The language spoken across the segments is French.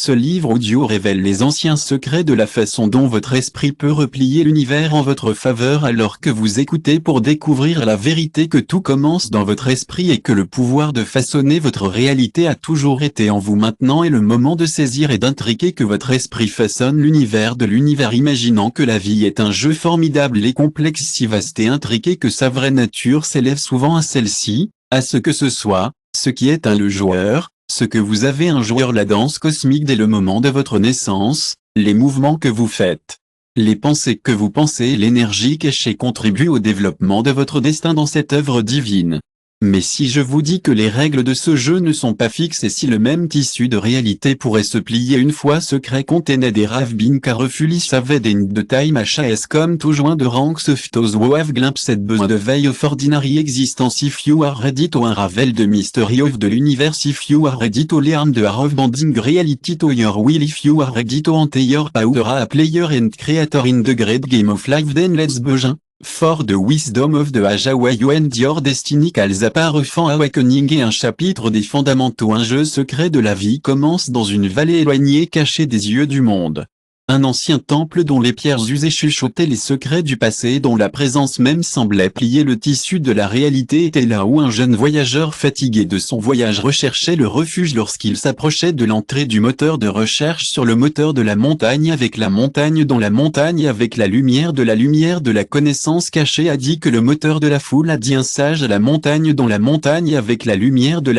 Ce livre audio révèle les anciens secrets de la façon dont votre esprit peut replier l'univers en votre faveur alors que vous écoutez pour découvrir la vérité que tout commence dans votre esprit et que le pouvoir de façonner votre réalité a toujours été en vous. Maintenant est le moment de saisir et d'intriquer que votre esprit façonne l'univers de l'univers imaginant que la vie est un jeu formidable et complexe si vaste et intriqué que sa vraie nature s'élève souvent à celle-ci, à ce que ce soit, ce qui est le joueur, ce que vous avez un joueur, la danse cosmique dès le moment de votre naissance, les mouvements que vous faites, les pensées que vous pensez et l'énergie cachée contribuent au développement de votre destin dans cette œuvre divine. Mais si je vous dis que les règles de ce jeu ne sont pas fixes et si le même tissu de réalité pourrait se plier une fois secret contenait des ravbin carefully saved in the time HAS come to join the ranks of those who have glimpsed beyond the veil of ordinary existence if you are ready to unravel the mystery of the universe if you are ready to learn the art of bending reality to your will if you are ready to enter your power a player and creator in the great game of life then let's begin. For the wisdom of the Ajawa you and your destiny calls upon Refant Awakening et un chapitre des fondamentaux. Un jeu secret de la vie commence dans une vallée éloignée cachée des yeux du monde. Un ancien temple dont les pierres usées chuchotaient les secrets du passé et dont la présence même semblait plier le tissu de la réalité était là où un jeune voyageur fatigué de son voyage recherchait le refuge lorsqu'il s'approchait de l'entrée du moteur de recherche sur le moteur de la montagne avec la montagne dans la montagne avec la lumière de la connaissance cachée a dit que le moteur de la foule a dit un sage à la montagne dans la montagne avec la lumière de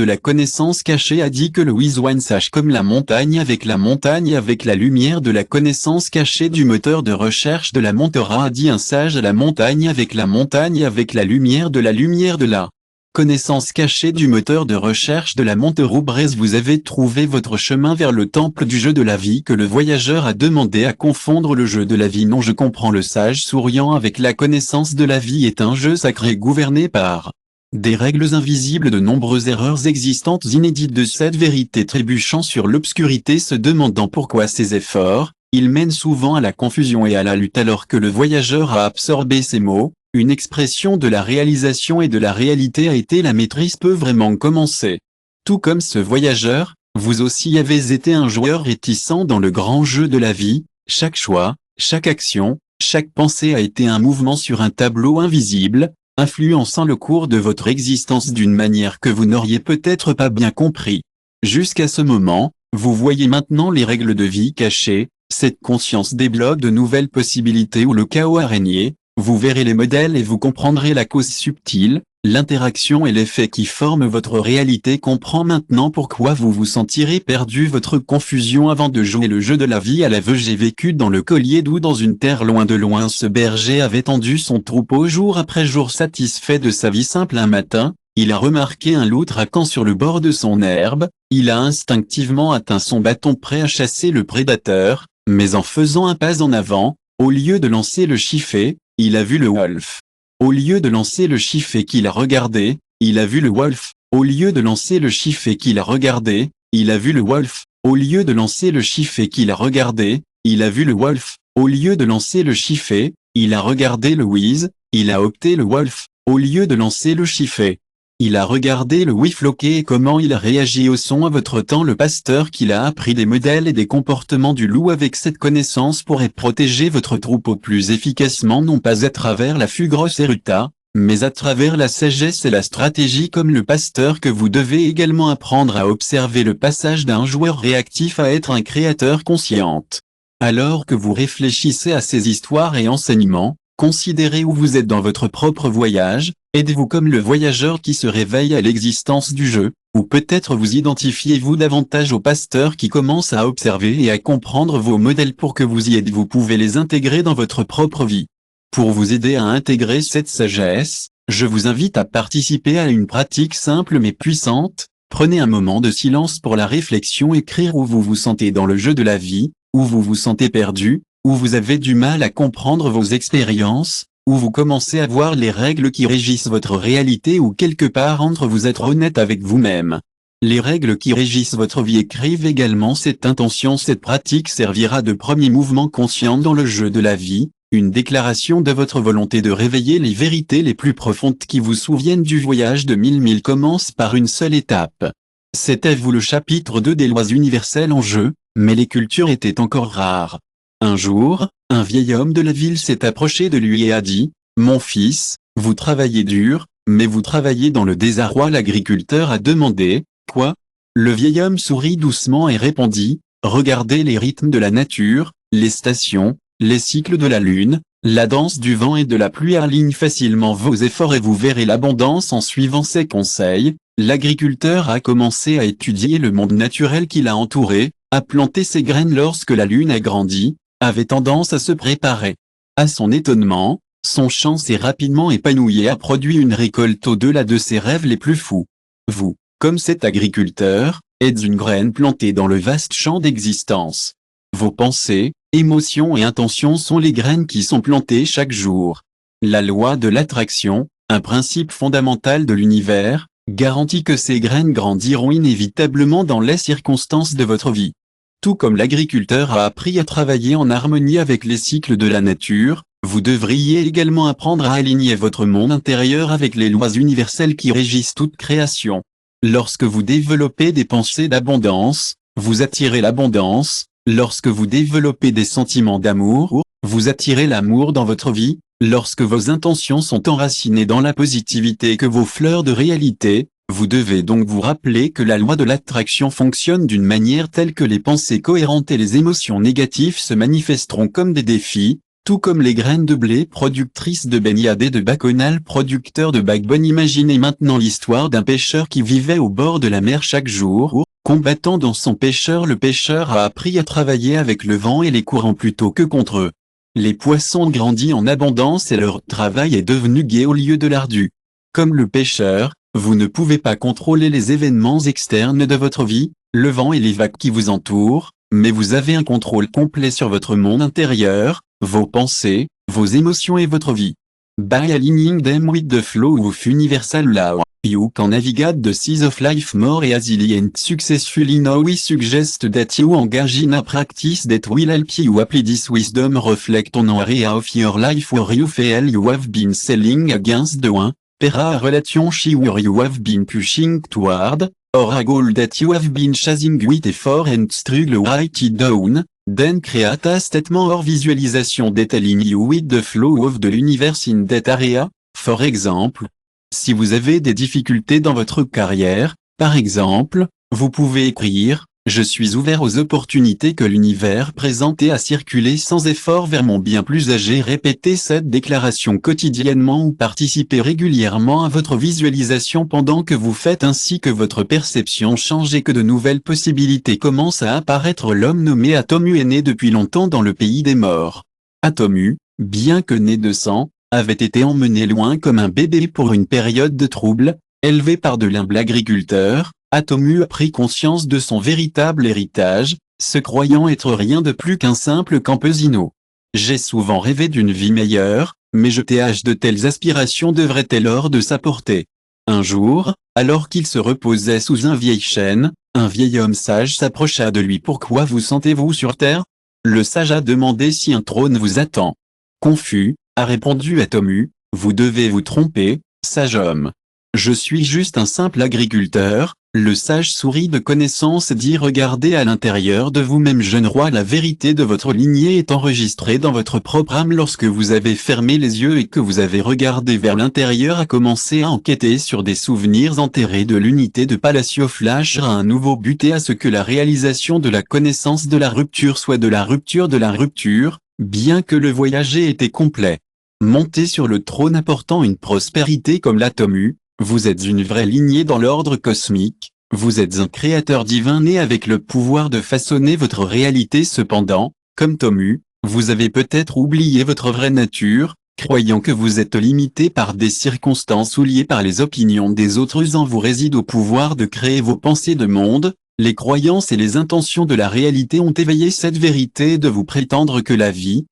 la connaissance cachée a dit que le wise one sage comme la montagne avec la lumière de la connaissance cachée du moteur de recherche de la Montera a dit un sage à la montagne avec la lumière de la connaissance cachée du moteur de recherche de la Monteroubrez. Vous avez trouvé votre chemin vers le temple du jeu de la vie que le voyageur a demandé à confondre le jeu de la vie. Non, je comprends. Le sage souriant avec la connaissance de la vie est un jeu sacré gouverné par des règles invisibles, de nombreuses erreurs existantes inédites de cette vérité trébuchant sur l'obscurité se demandant pourquoi ces efforts, ils mènent souvent à la confusion et à la lutte alors que le voyageur a absorbé ces mots, une expression de la réalisation et de la réalité a été la maîtrise peut vraiment commencer. Tout comme ce voyageur, vous aussi avez été un joueur réticent dans le grand jeu de la vie, chaque choix, chaque action, chaque pensée a été un mouvement sur un tableau invisible, influençant le cours de votre existence d'une manière que vous n'auriez peut-être pas bien compris. Jusqu'à ce moment, vous voyez maintenant les règles de vie cachées, cette conscience débloque de nouvelles possibilités où le chaos a régné, vous verrez les modèles et vous comprendrez la cause subtile, l'interaction et l'effet qui forment votre réalité. Comprend maintenant pourquoi vous vous sentirez perdu. Votre confusion avant de jouer le jeu de la vie à l'aveu. J'ai vécu dans le collier d'où dans une terre loin de loin ce berger avait tendu son troupeau jour après jour satisfait de sa vie simple. Un matin, il a remarqué un loup traquant sur le bord de son herbe, il a instinctivement atteint son bâton prêt à chasser le prédateur, mais en faisant un pas en avant, au lieu de lancer le chiffet, il a vu le wolf. Au lieu de lancer le chiffet qu'il a regardé, il a vu le wolf. Au lieu de lancer le chiffet qu'il a regardé, il a vu le wolf. Au lieu de lancer le chiffet qu'il a regardé, il a vu le wolf. Au lieu de lancer le chiffet, il a regardé le whiz, il a opté le wolf. Au lieu de lancer le chiffet, il a regardé le whiffloqué et comment il a réagi au son à votre temps. Le pasteur qu'il a appris des modèles et des comportements du loup avec cette connaissance pourrait protéger votre troupeau plus efficacement non pas à travers la fugros eruta, mais à travers la sagesse et la stratégie comme le pasteur que vous devez également apprendre à observer le passage d'un joueur réactif à être un créateur consciente. Alors que vous réfléchissez à ces histoires et enseignements, considérez où vous êtes dans votre propre voyage, aidez-vous comme le voyageur qui se réveille à l'existence du jeu, ou peut-être vous identifiez-vous davantage au pasteur qui commence à observer et à comprendre vos modèles pour que vous y aidiez. Vous pouvez les intégrer dans votre propre vie. Pour vous aider à intégrer cette sagesse, je vous invite à participer à une pratique simple mais puissante. Prenez un moment de silence pour la réflexion, écrire où vous vous sentez dans le jeu de la vie, où vous vous sentez perdu, où vous avez du mal à comprendre vos expériences, où vous commencez à voir les règles qui régissent votre réalité ou quelque part entre vous être honnête avec vous-même. Les règles qui régissent votre vie. Écrivent également cette intention. Cette pratique servira de premier mouvement conscient dans le jeu de la vie, une déclaration de votre volonté de réveiller les vérités les plus profondes qui vous souviennent du voyage de 1000 milles commence par une seule étape. C'était vous le chapitre 2 des lois universelles en jeu, mais les cultures étaient encore rares. Un jour, un vieil homme de la ville s'est approché de lui et a dit, « Mon fils, vous travaillez dur, mais vous travaillez dans le désarroi. » L'agriculteur a demandé, « Quoi ?» Le vieil homme sourit doucement et répondit, « Regardez les rythmes de la nature, les stations, les cycles de la lune, la danse du vent et de la pluie. Aligne facilement vos efforts et vous verrez l'abondance en suivant ces conseils. » L'agriculteur a commencé à étudier le monde naturel qui l'a entouré, a planté ses graines lorsque la lune a grandi, avait tendance à se préparer. À son étonnement, son champ s'est rapidement épanoui et a produit une récolte au-delà de ses rêves les plus fous. Vous, comme cet agriculteur, êtes une graine plantée dans le vaste champ d'existence. Vos pensées, émotions et intentions sont les graines qui sont plantées chaque jour. La loi de l'attraction, un principe fondamental de l'univers, garantit que ces graines grandiront inévitablement dans les circonstances de votre vie. Tout comme l'agriculteur a appris à travailler en harmonie avec les cycles de la nature, vous devriez également apprendre à aligner votre monde intérieur avec les lois universelles qui régissent toute création. Lorsque vous développez des pensées d'abondance, vous attirez l'abondance. Lorsque vous développez des sentiments d'amour, vous attirez l'amour dans votre vie. Lorsque vos intentions sont enracinées dans la positivité et que vos fleurs de réalité, vous devez donc vous rappeler que la loi de l'attraction fonctionne d'une manière telle que les pensées cohérentes et les émotions négatives se manifesteront comme des défis, tout comme les graines de blé productrices de baignade et de bacchanal producteurs de backbone. Imaginez maintenant l'histoire d'un pêcheur qui vivait au bord de la mer chaque jour. Combattant dans son pêcheur, le pêcheur a appris à travailler avec le vent et les courants plutôt que contre eux. Les poissons ont grandi en abondance et leur travail est devenu gai au lieu de l'ardu. Comme le pêcheur, vous ne pouvez pas contrôler les événements externes de votre vie, le vent et les vagues qui vous entourent, mais vous avez un contrôle complet sur votre monde intérieur, vos pensées, vos émotions et votre vie. By aligning them with the flow of universal law, you can navigate the seas of life more easily and successfully. Now we suggest that you engage in a practice that will help you apply this wisdom. Reflect on an area of your life where you feel you have been selling against the one, a relation where you have been pushing toward, or a goal that you have been chasing with effort and struggle. Write it down. Then create a statement or visualization that align you with the flow of the universe in that area. For example, si vous avez des difficultés dans votre carrière, par exemple, vous pouvez écrire « Je suis ouvert aux opportunités que l'univers présente et à circuler sans effort vers mon bien plus âgé ». Répétez cette déclaration quotidiennement ou participez régulièrement à votre visualisation pendant que vous faites ainsi que votre perception change et que de nouvelles possibilités commencent à apparaître. L'homme nommé Atomu est né depuis longtemps dans le pays des morts. Atomu, bien que né de sang, avait été emmené loin comme un bébé pour une période de trouble. Élevé par de l'humble agriculteur, Atomu a pris conscience de son véritable héritage, se croyant être rien de plus qu'un simple campesino. J'ai souvent rêvé d'une vie meilleure, mais je t'ai de telles aspirations devraient-elles hors de sa portée. Un jour, alors qu'il se reposait sous un vieil chêne, un vieil homme sage s'approcha de lui. Pourquoi vous sentez-vous sur terre? Le sage a demandé si un trône vous attend. Confus, a répondu Atomu, vous devez vous tromper, sage homme. Je suis juste un simple agriculteur. Le sage sourit de connaissance et dit regardez à l'intérieur de vous-même jeune roi, la vérité de votre lignée est enregistrée dans votre propre âme. Lorsque vous avez fermé les yeux et que vous avez regardé vers l'intérieur, à commencer à enquêter sur des souvenirs enterrés de l'unité de Palacio Flash à un nouveau but et à ce que la réalisation de la connaissance de la rupture soit de la rupture de la rupture, bien que le voyage ait été complet. Montez sur le trône apportant une prospérité comme l'Atomu. Vous êtes une vraie lignée dans l'ordre cosmique, vous êtes un créateur divin né avec le pouvoir de façonner votre réalité. Cependant, comme Tomu, vous avez peut-être oublié votre vraie nature, croyant que vous êtes limité par des circonstances ou lié par les opinions des autres. En vous réside au pouvoir de créer vos pensées de monde, les croyances et les intentions de la réalité ont éveillé cette vérité de vous prétendre que la vie,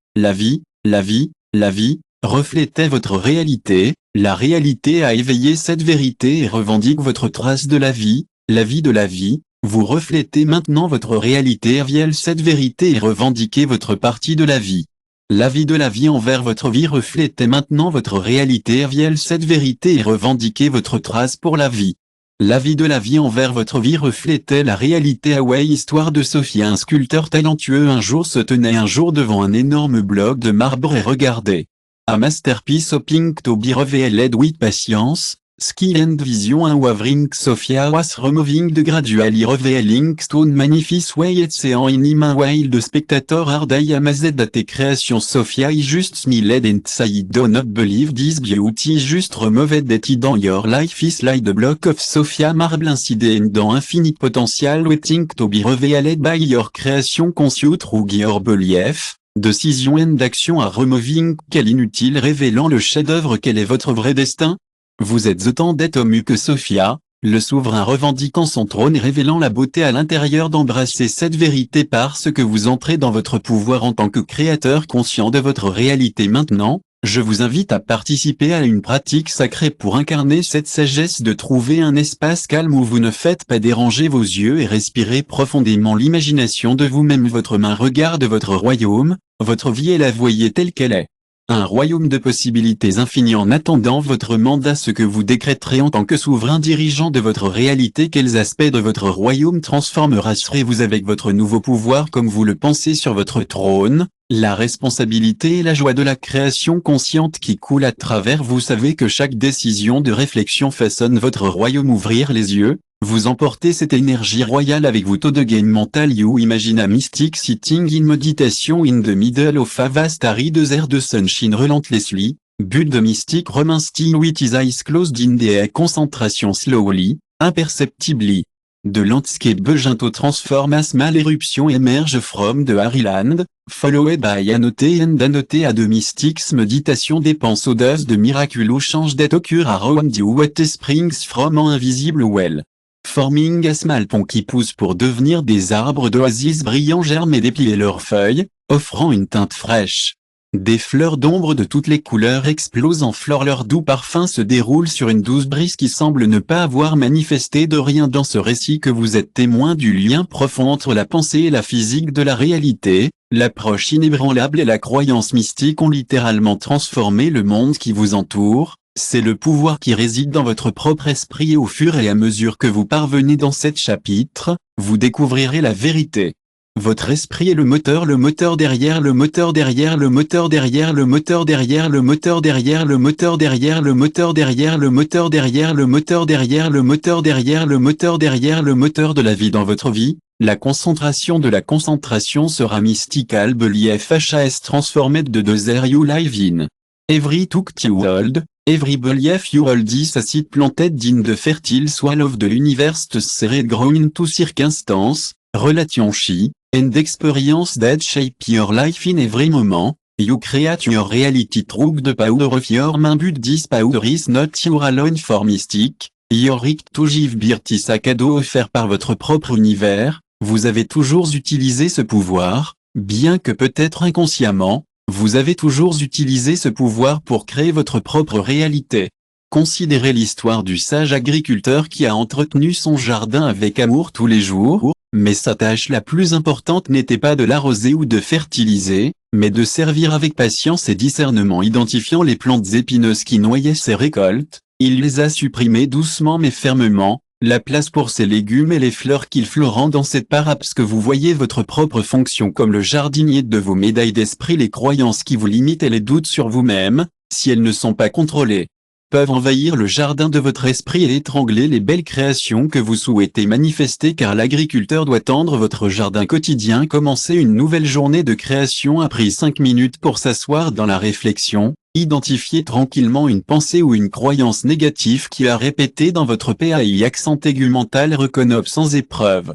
reflétait votre réalité. La réalité a éveillé cette vérité et revendique votre trace de la vie de la vie. Vous reflétez maintenant votre réalité via cette vérité et revendiquez votre partie de la vie. La vie de la vie envers votre vie reflétez maintenant votre réalité via cette vérité et revendiquez votre trace pour la vie. La vie de la vie envers votre vie reflétait la réalité. Away, histoire de Sophia. Un sculpteur talentueux un jour se tenait un jour devant un énorme bloc de marbre et regardait. A masterpiece hoping to be revealed with patience, skill and vision and wavering. Sophia was removing the gradually revealing stone magnifique way et seeing in him while the spectator are amazed at the creation. Sophia is just smiled and said, do not believe this beauty is just removed that it in your life is like the block of Sophia marble incident dans infinite potential waiting to be revealed by your creation conçue through your belief. Décision and d'action à removing, quel inutile révélant le chef-d'œuvre. Quel est votre vrai destin? Vous êtes autant d'être homme que Sophia, le souverain revendiquant son trône et révélant la beauté à l'intérieur d'embrasser cette vérité parce que vous entrez dans votre pouvoir en tant que créateur conscient de votre réalité. Maintenant, je vous invite à participer à une pratique sacrée pour incarner cette sagesse de trouver un espace calme où vous ne faites pas déranger vos yeux et respirez profondément l'imagination de vous-même. Votre main regarde votre royaume, votre vie et la voyez telle qu'elle est. Un royaume de possibilités infinies en attendant votre mandat. Ce que vous décréterez en tant que souverain dirigeant de votre réalité. Quels aspects de votre royaume transformera serez-vous avec votre nouveau pouvoir comme vous le pensez sur votre trône? La responsabilité et la joie de la création consciente qui coule à travers vous. Savez que chaque décision de réflexion façonne votre royaume. Ouvrir les yeux, vous emportez cette énergie royale avec vous. To the gain mental you imagine a mystic sitting in meditation in the middle of a vast arid desert de sunshine relentlessly, but the mystic remains still with his eyes closed in the concentration slowly, imperceptibly. The landscape begin to transform as small eruption emerge from the airy land, followed by anoté and anoté à de mystics méditation des pensées de miraculous change that occur around you what springs from an invisible well. Forming a small pond qui pousse pour devenir des arbres d'oasis brillants germent et déplier leurs feuilles, offrant une teinte fraîche. Des fleurs d'ombre de toutes les couleurs explosent en fleurs, leur doux parfum se déroule sur une douce brise qui semble ne pas avoir manifesté de rien dans ce récit. Que vous êtes témoin du lien profond entre la pensée et la physique de la réalité, l'approche inébranlable et la croyance mystique ont littéralement transformé le monde qui vous entoure. C'est le pouvoir qui réside dans votre propre esprit et au fur et à mesure que vous parvenez dans cet chapitre, vous découvrirez la vérité. Votre esprit est le moteur derrière le moteur derrière le moteur derrière le moteur derrière le moteur derrière le moteur derrière le moteur derrière le moteur derrière le moteur derrière le moteur derrière le moteur derrière le moteur de la vie dans votre vie. La concentration de la concentration sera mystical belief HAS transformed de desert you live in. Every took you hold, every belief you hold is a seed planted in the fertile soil of the universe sered grown into circumstance, relation she, and experience that shape your life in every moment. You create your reality through the power of your mind but this power is not your alone for mystic. Your right to give birth is a cadeau offert par votre propre univers. Vous avez toujours utilisé ce pouvoir, bien que peut-être inconsciemment, vous avez toujours utilisé ce pouvoir pour créer votre propre réalité. Considérez l'histoire du sage agriculteur qui a entretenu son jardin avec amour tous les jours, mais sa tâche la plus importante n'était pas de l'arroser ou de fertiliser, mais de servir avec patience et discernement. Identifiant les plantes épineuses qui noyaient ses récoltes, il les a supprimées doucement mais fermement, la place pour ses légumes et les fleurs qu'il florent dans cette parapse que vous voyez votre propre fonction comme le jardinier de vos médailles d'esprit. Les croyances qui vous limitent et les doutes sur vous-même, si elles ne sont pas contrôlées, peuvent envahir le jardin de votre esprit et étrangler les belles créations que vous souhaitez manifester car l'agriculteur doit tendre votre jardin quotidien. Commencer une nouvelle journée de création a pris 5 minutes pour s'asseoir dans la réflexion, identifier tranquillement une pensée ou une croyance négative qui a répété dans votre PAI accent aigu mental reconnaître sans épreuve.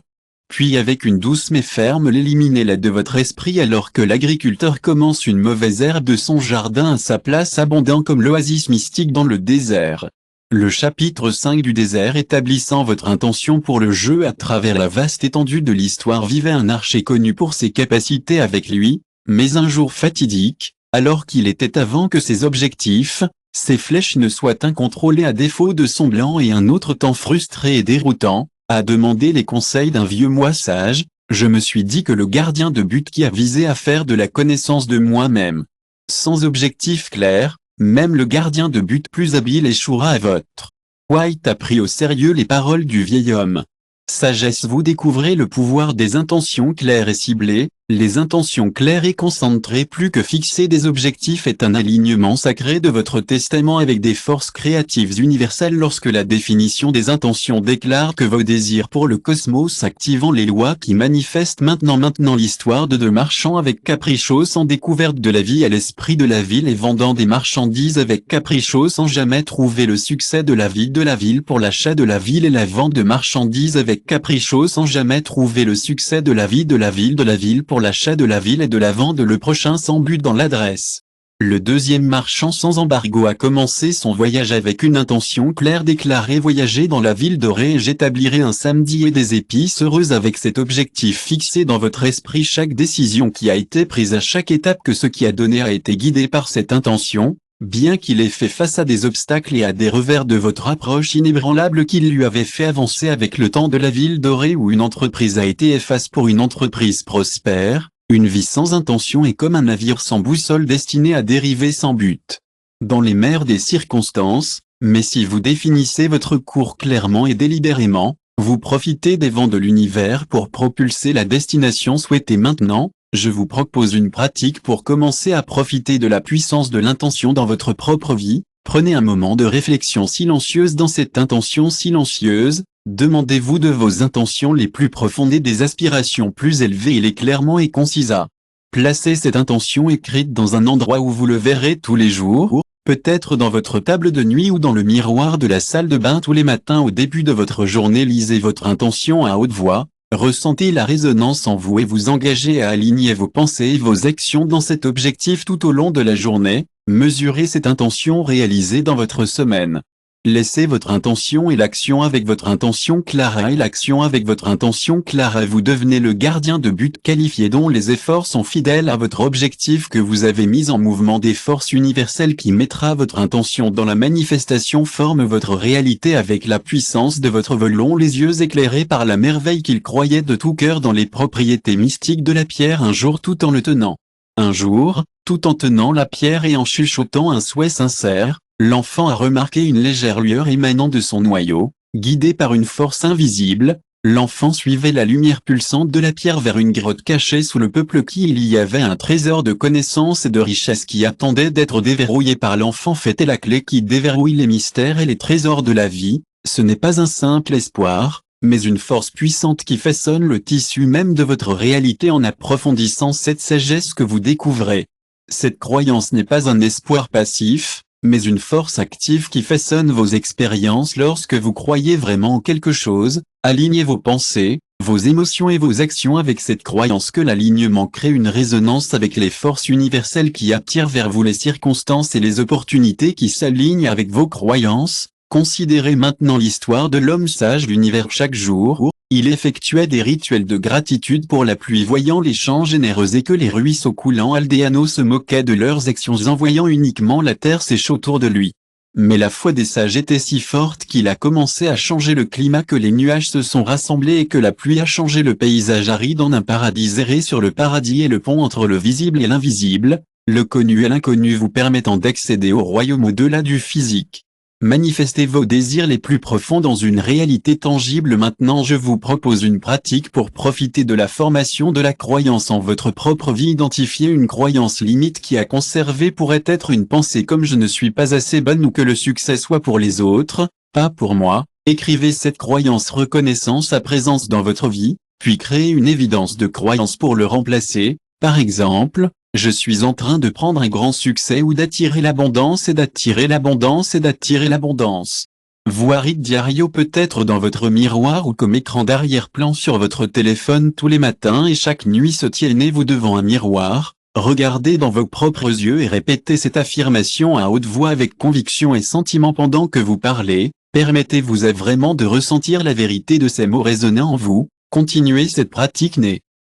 Puis avec une douce mais ferme l'éliminez-la de votre esprit alors que l'agriculteur commence une mauvaise herbe de son jardin à sa place abondant comme l'oasis mystique dans le désert. Le chapitre 5 du désert établissant votre intention pour le jeu à travers la vaste étendue de l'histoire. Vivait un archer connu pour ses capacités avec lui, mais un jour fatidique, alors qu'il était avant que ses objectifs, ses flèches ne soient incontrôlées à défaut de son blanc et un autre temps frustré et déroutant, a demandé les conseils d'un vieux moi sage, je me suis dit que le gardien de but qui a visé à faire de la connaissance de moi-même. Sans objectif clair, même le gardien de but plus habile échouera à votre White a pris au sérieux les paroles du vieil homme. Sagesse. Vous découvrez le pouvoir des intentions claires et ciblées. Les intentions claires et concentrées plus que fixer des objectifs est un alignement sacré de votre testament avec des forces créatives universelles. Lorsque la définition des intentions déclare que vos désirs pour le cosmos activant les lois qui manifestent maintenant l'histoire de deux marchands avec Caprichos en découverte de la vie à l'esprit de la ville et vendant des marchandises avec Caprichos sans jamais trouver le succès de la ville pour l'achat de la ville et la vente de marchandises avec Caprichos sans jamais trouver le succès de la ville pour l'achat de la ville et de la vente. Le prochain sans but dans l'adresse. Le deuxième marchand sans embargo a commencé son voyage avec une intention claire déclarée: voyager dans la ville dorée et j'établirai un samedi et des épices heureuses. Avec cet objectif fixé dans votre esprit, chaque décision qui a été prise à chaque étape que ce qui a donné a été guidé par cette intention, bien qu'il ait fait face à des obstacles et à des revers de votre approche inébranlable qui lui avait fait avancer avec le temps de la ville dorée où une entreprise a été efface pour une entreprise prospère. Une vie sans intention est comme un navire sans boussole destiné à dériver sans but dans les mers des circonstances, mais si vous définissez votre cours clairement et délibérément, vous profitez des vents de l'univers pour propulser la destination souhaitée. Maintenant, je vous propose une pratique pour commencer à profiter de la puissance de l'intention dans votre propre vie. Prenez un moment de réflexion silencieuse. Dans cette intention silencieuse, demandez-vous de vos intentions les plus profondes et des aspirations plus élevées et les clairement et concises à. Placez cette intention écrite dans un endroit où vous le verrez tous les jours, peut-être dans votre table de nuit ou dans le miroir de la salle de bain tous les matins au début de votre journée. Lisez votre intention à haute voix. Ressentez la résonance en vous et vous engagez à aligner vos pensées et vos actions dans cet objectif tout au long de la journée. Mesurez cette intention réalisée dans votre semaine. Laissez votre intention et l'action avec votre intention clara et l'action avec votre intention clara. Vous devenez le gardien de but qualifié dont les efforts sont fidèles à votre objectif que vous avez mis en mouvement. Des forces universelles qui mettra votre intention dans la manifestation forment votre réalité avec la puissance de votre volon. Les yeux éclairés par la merveille qu'il croyait de tout cœur dans les propriétés mystiques de la pierre un jour tout en le tenant. Un jour, tout en tenant la pierre et en chuchotant un souhait sincère, l'enfant a remarqué une légère lueur émanant de son noyau. Guidé par une force invisible, l'enfant suivait la lumière pulsante de la pierre vers une grotte cachée sous le peuple qui il y avait un trésor de connaissances et de richesses qui attendait d'être déverrouillé par l'enfant. Fête est la clé qui déverrouille les mystères et les trésors de la vie. Ce n'est pas un simple espoir, mais une force puissante qui façonne le tissu même de votre réalité en approfondissant cette sagesse que vous découvrez. Cette croyance n'est pas un espoir passif, mais une force active qui façonne vos expériences. Lorsque vous croyez vraiment en quelque chose, alignez vos pensées, vos émotions et vos actions avec cette croyance que l'alignement crée une résonance avec les forces universelles qui attirent vers vous les circonstances et les opportunités qui s'alignent avec vos croyances. Considérez maintenant l'histoire de l'homme sage. L'univers chaque jour, il effectuait des rituels de gratitude pour la pluie voyant les champs généreux et que les ruisseaux coulants aldéanos se moquaient de leurs actions en voyant uniquement la terre sèche autour de lui. Mais la foi des sages était si forte qu'il a commencé à changer le climat, que les nuages se sont rassemblés et que la pluie a changé le paysage aride en un paradis erré sur le paradis et le pont entre le visible et l'invisible, le connu et l'inconnu vous permettant d'accéder au royaume au-delà du physique. Manifestez vos désirs les plus profonds dans une réalité tangible. Maintenant je vous propose une pratique pour profiter de la formation de la croyance en votre propre vie. Identifiez une croyance limite qui a conservé. Pourrait être une pensée comme je ne suis pas assez bonne ou que le succès soit pour les autres, pas pour moi. Écrivez cette croyance reconnaissant sa présence dans votre vie, puis créez une évidence de croyance pour le remplacer. Par exemple, je suis en train de prendre un grand succès ou d'attirer l'abondance et d'attirer l'abondance et d'attirer l'abondance. Voir It Diario peut-être dans votre miroir ou comme écran d'arrière-plan sur votre téléphone tous les matins et chaque nuit. Se tenez-vous devant un miroir, regardez dans vos propres yeux et répétez cette affirmation à haute voix avec conviction et sentiment pendant que vous parlez. Permettez-vous à vraiment de ressentir la vérité de ces mots résonnant en vous. Continuez cette pratique.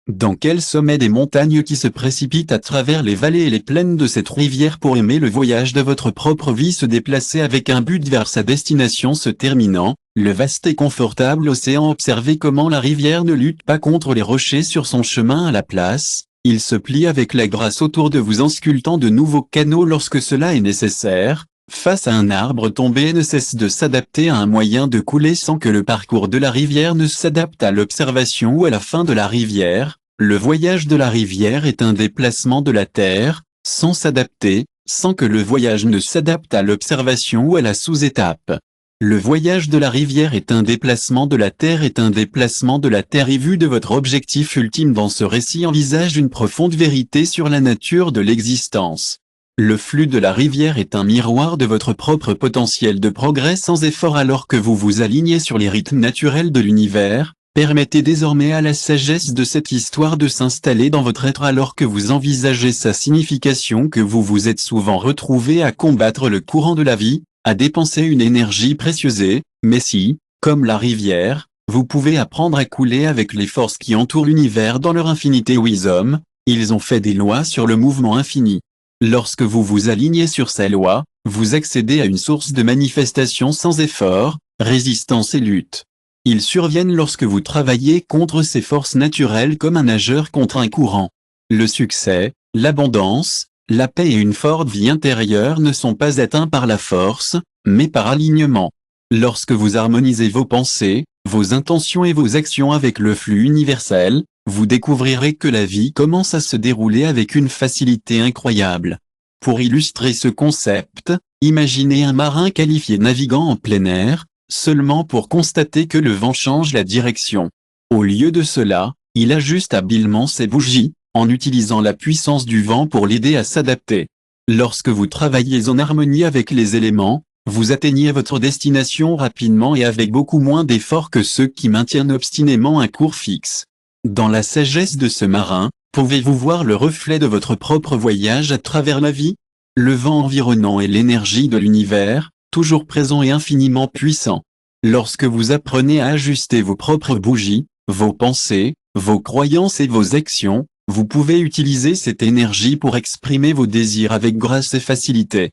Dans quel sommet des montagnes qui se précipitent à travers les vallées et les plaines de cette rivière pour aimer le voyage de votre propre vie, se déplacer avec un but vers sa destination se terminant, le vaste et confortable océan. Observez comment la rivière ne lutte pas contre les rochers sur son chemin. À la place, il se plie avec la grâce autour de vous en sculptant de nouveaux canaux lorsque cela est nécessaire. face à un arbre tombé ne cesse de s'adapter à un moyen de couler sans que le parcours de la rivière ne s'adapte à l'observation ou à la fin de la rivière. Le voyage de la rivière est un déplacement de la Terre, sans s'adapter, sans que le voyage ne s'adapte à l'observation ou à la sous-étape. Le voyage de la rivière est un déplacement de la Terre et vu de votre objectif ultime dans ce récit envisage une profonde vérité sur la nature de l'existence. Le flux de la rivière est un miroir de votre propre potentiel de progrès sans effort alors que vous vous alignez sur les rythmes naturels de l'univers. Permettez désormais à la sagesse de cette histoire de s'installer dans votre être alors que vous envisagez sa signification que vous vous êtes souvent retrouvé à combattre le courant de la vie, à dépenser une énergie précieuse mais si, comme la rivière, vous pouvez apprendre à couler avec les forces qui entourent l'univers dans leur infinité wisdom, ils ont fait des lois sur le mouvement infini. Lorsque vous vous alignez sur ces lois, vous accédez à une source de manifestation sans effort, résistance et lutte. Ils surviennent lorsque vous travaillez contre ces forces naturelles comme un nageur contre un courant. Le succès, l'abondance, la paix et une forte vie intérieure ne sont pas atteints par la force, mais par alignement. Lorsque vous harmonisez vos pensées, vos intentions et vos actions avec le flux universel, vous découvrirez que la vie commence à se dérouler avec une facilité incroyable. Pour illustrer ce concept, imaginez un marin qualifié naviguant en plein air, seulement pour constater que le vent change la direction. Au lieu de cela, il ajuste habilement ses bougies, en utilisant la puissance du vent pour l'aider à s'adapter. Lorsque vous travaillez en harmonie avec les éléments, vous atteignez votre destination rapidement et avec beaucoup moins d'efforts que ceux qui maintiennent obstinément un cours fixe. Dans la sagesse de ce marin, pouvez-vous voir le reflet de votre propre voyage à travers la vie? Le vent environnant est l'énergie de l'univers, toujours présent et infiniment puissant. Lorsque vous apprenez à ajuster vos propres bougies, vos pensées, vos croyances et vos actions, vous pouvez utiliser cette énergie pour exprimer vos désirs avec grâce et facilité.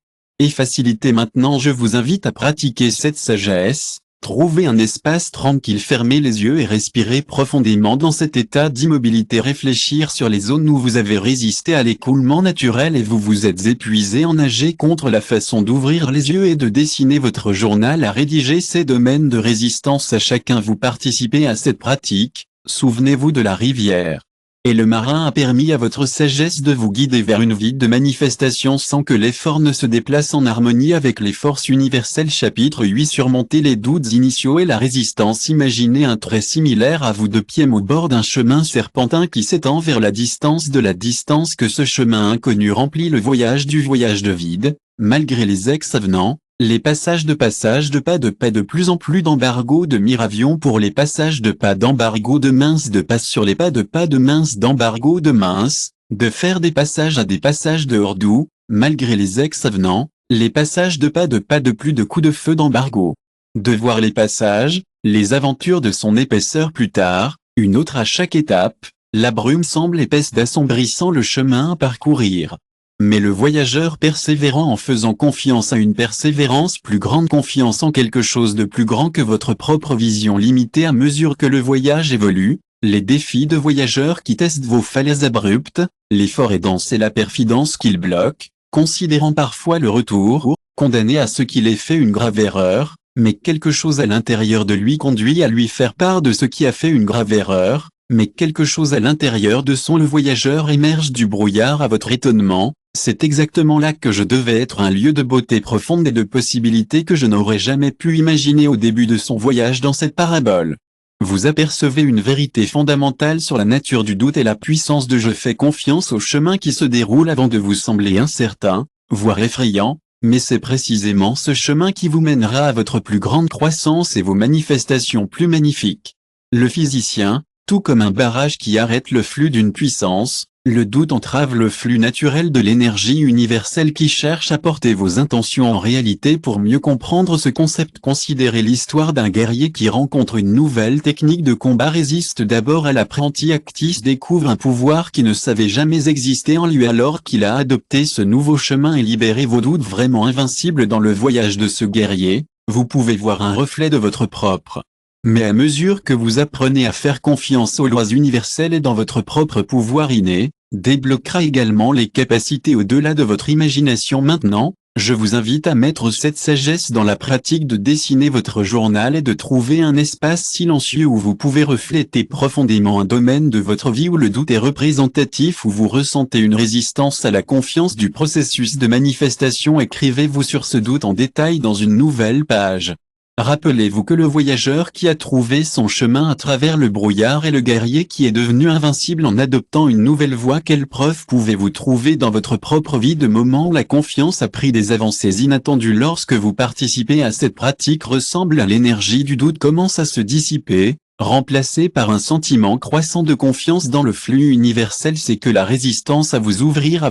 Maintenant je vous invite à pratiquer cette sagesse. Trouvez un espace tranquille, fermez les yeux et respirez profondément dans cet état d'immobilité. Réfléchir sur les zones où vous avez résisté à l'écoulement naturel et vous vous êtes épuisé en nager contre la façon d'ouvrir les yeux et de dessiner votre journal à rédiger ces domaines de résistance à chacun. Vous participez à cette pratique, souvenez-vous de la rivière. Et le marin a permis à votre sagesse de vous guider vers une vie de manifestation sans que l'effort ne se déplace en harmonie avec les forces universelles. Chapitre 8. Surmonter les doutes initiaux et la résistance. Imaginez un trait similaire à vous de pied au bord d'un chemin serpentin qui s'étend vers la distance que ce chemin inconnu remplit le voyage de vide, malgré les ex-avenants. Les passages de pas de paix, de plus en plus d'embargo de miravion pour les passages de pas, d'embargo de mince, de passe sur les pas de mince, d'embargo de mince, de faire des passages à des passages de hors doux, malgré les ex-avenants, les passages de pas de plus de coups de feu d'embargo. De voir les passages, les aventures de son épaisseur plus tard, une autre à chaque étape, la brume semble épaisse d'assombrissant le chemin à parcourir. Mais le voyageur persévérant en faisant confiance à une persévérance plus grande, confiance en quelque chose de plus grand que votre propre vision limitée à mesure que le voyage évolue, les défis de voyageurs qui testent vos falaises abruptes, l'effort aidance et la perfidence qu'ils bloquent, considérant parfois le retour, condamné à ce qu'il ait fait une grave erreur, mais quelque chose à l'intérieur de lui conduit à lui faire part de ce qui a fait une grave erreur, mais quelque chose à l'intérieur de son le voyageur émerge du brouillard à votre étonnement. C'est exactement là que je devais être, un lieu de beauté profonde et de possibilités que je n'aurais jamais pu imaginer au début de son voyage dans cette parabole. Vous apercevez une vérité fondamentale sur la nature du doute et la puissance de je fais confiance au chemin qui se déroule avant de vous sembler incertain, voire effrayant, mais c'est précisément ce chemin qui vous mènera à votre plus grande croissance et vos manifestations plus magnifiques. Le physicien, tout comme un barrage qui arrête le flux d'une puissance, le doute entrave le flux naturel de l'énergie universelle qui cherche à porter vos intentions en réalité. Pour mieux comprendre ce concept, considérez l'histoire d'un guerrier qui rencontre une nouvelle technique de combat. Résiste d'abord à l'apprenti Actis, découvre un pouvoir qui ne savait jamais exister en lui alors qu'il a adopté ce nouveau chemin et libéré vos doutes. Vraiment invincible dans le voyage de ce guerrier, vous pouvez voir un reflet de votre propre. Mais à mesure que vous apprenez à faire confiance aux lois universelles et dans votre propre pouvoir inné, débloquera également les capacités au-delà de votre imagination. Maintenant, Je vous invite à mettre cette sagesse dans la pratique de dessiner votre journal et de trouver un espace silencieux où vous pouvez refléter profondément un domaine de votre vie où le doute est représentatif, où vous ressentez une résistance à la confiance du processus de manifestation. Écrivez-vous sur ce doute en détail dans une nouvelle page. Rappelez-vous que le voyageur qui a trouvé son chemin à travers le brouillard est le guerrier qui est devenu invincible en adoptant une nouvelle voie. Quelle preuve pouvez-vous trouver dans votre propre vie de moments où la confiance a pris des avancées inattendues? Lorsque vous participez à cette pratique, ressemble à l'énergie du doute commence à se dissiper, remplacée par un sentiment croissant de confiance dans le flux universel. C'est que la résistance à vous ouvrir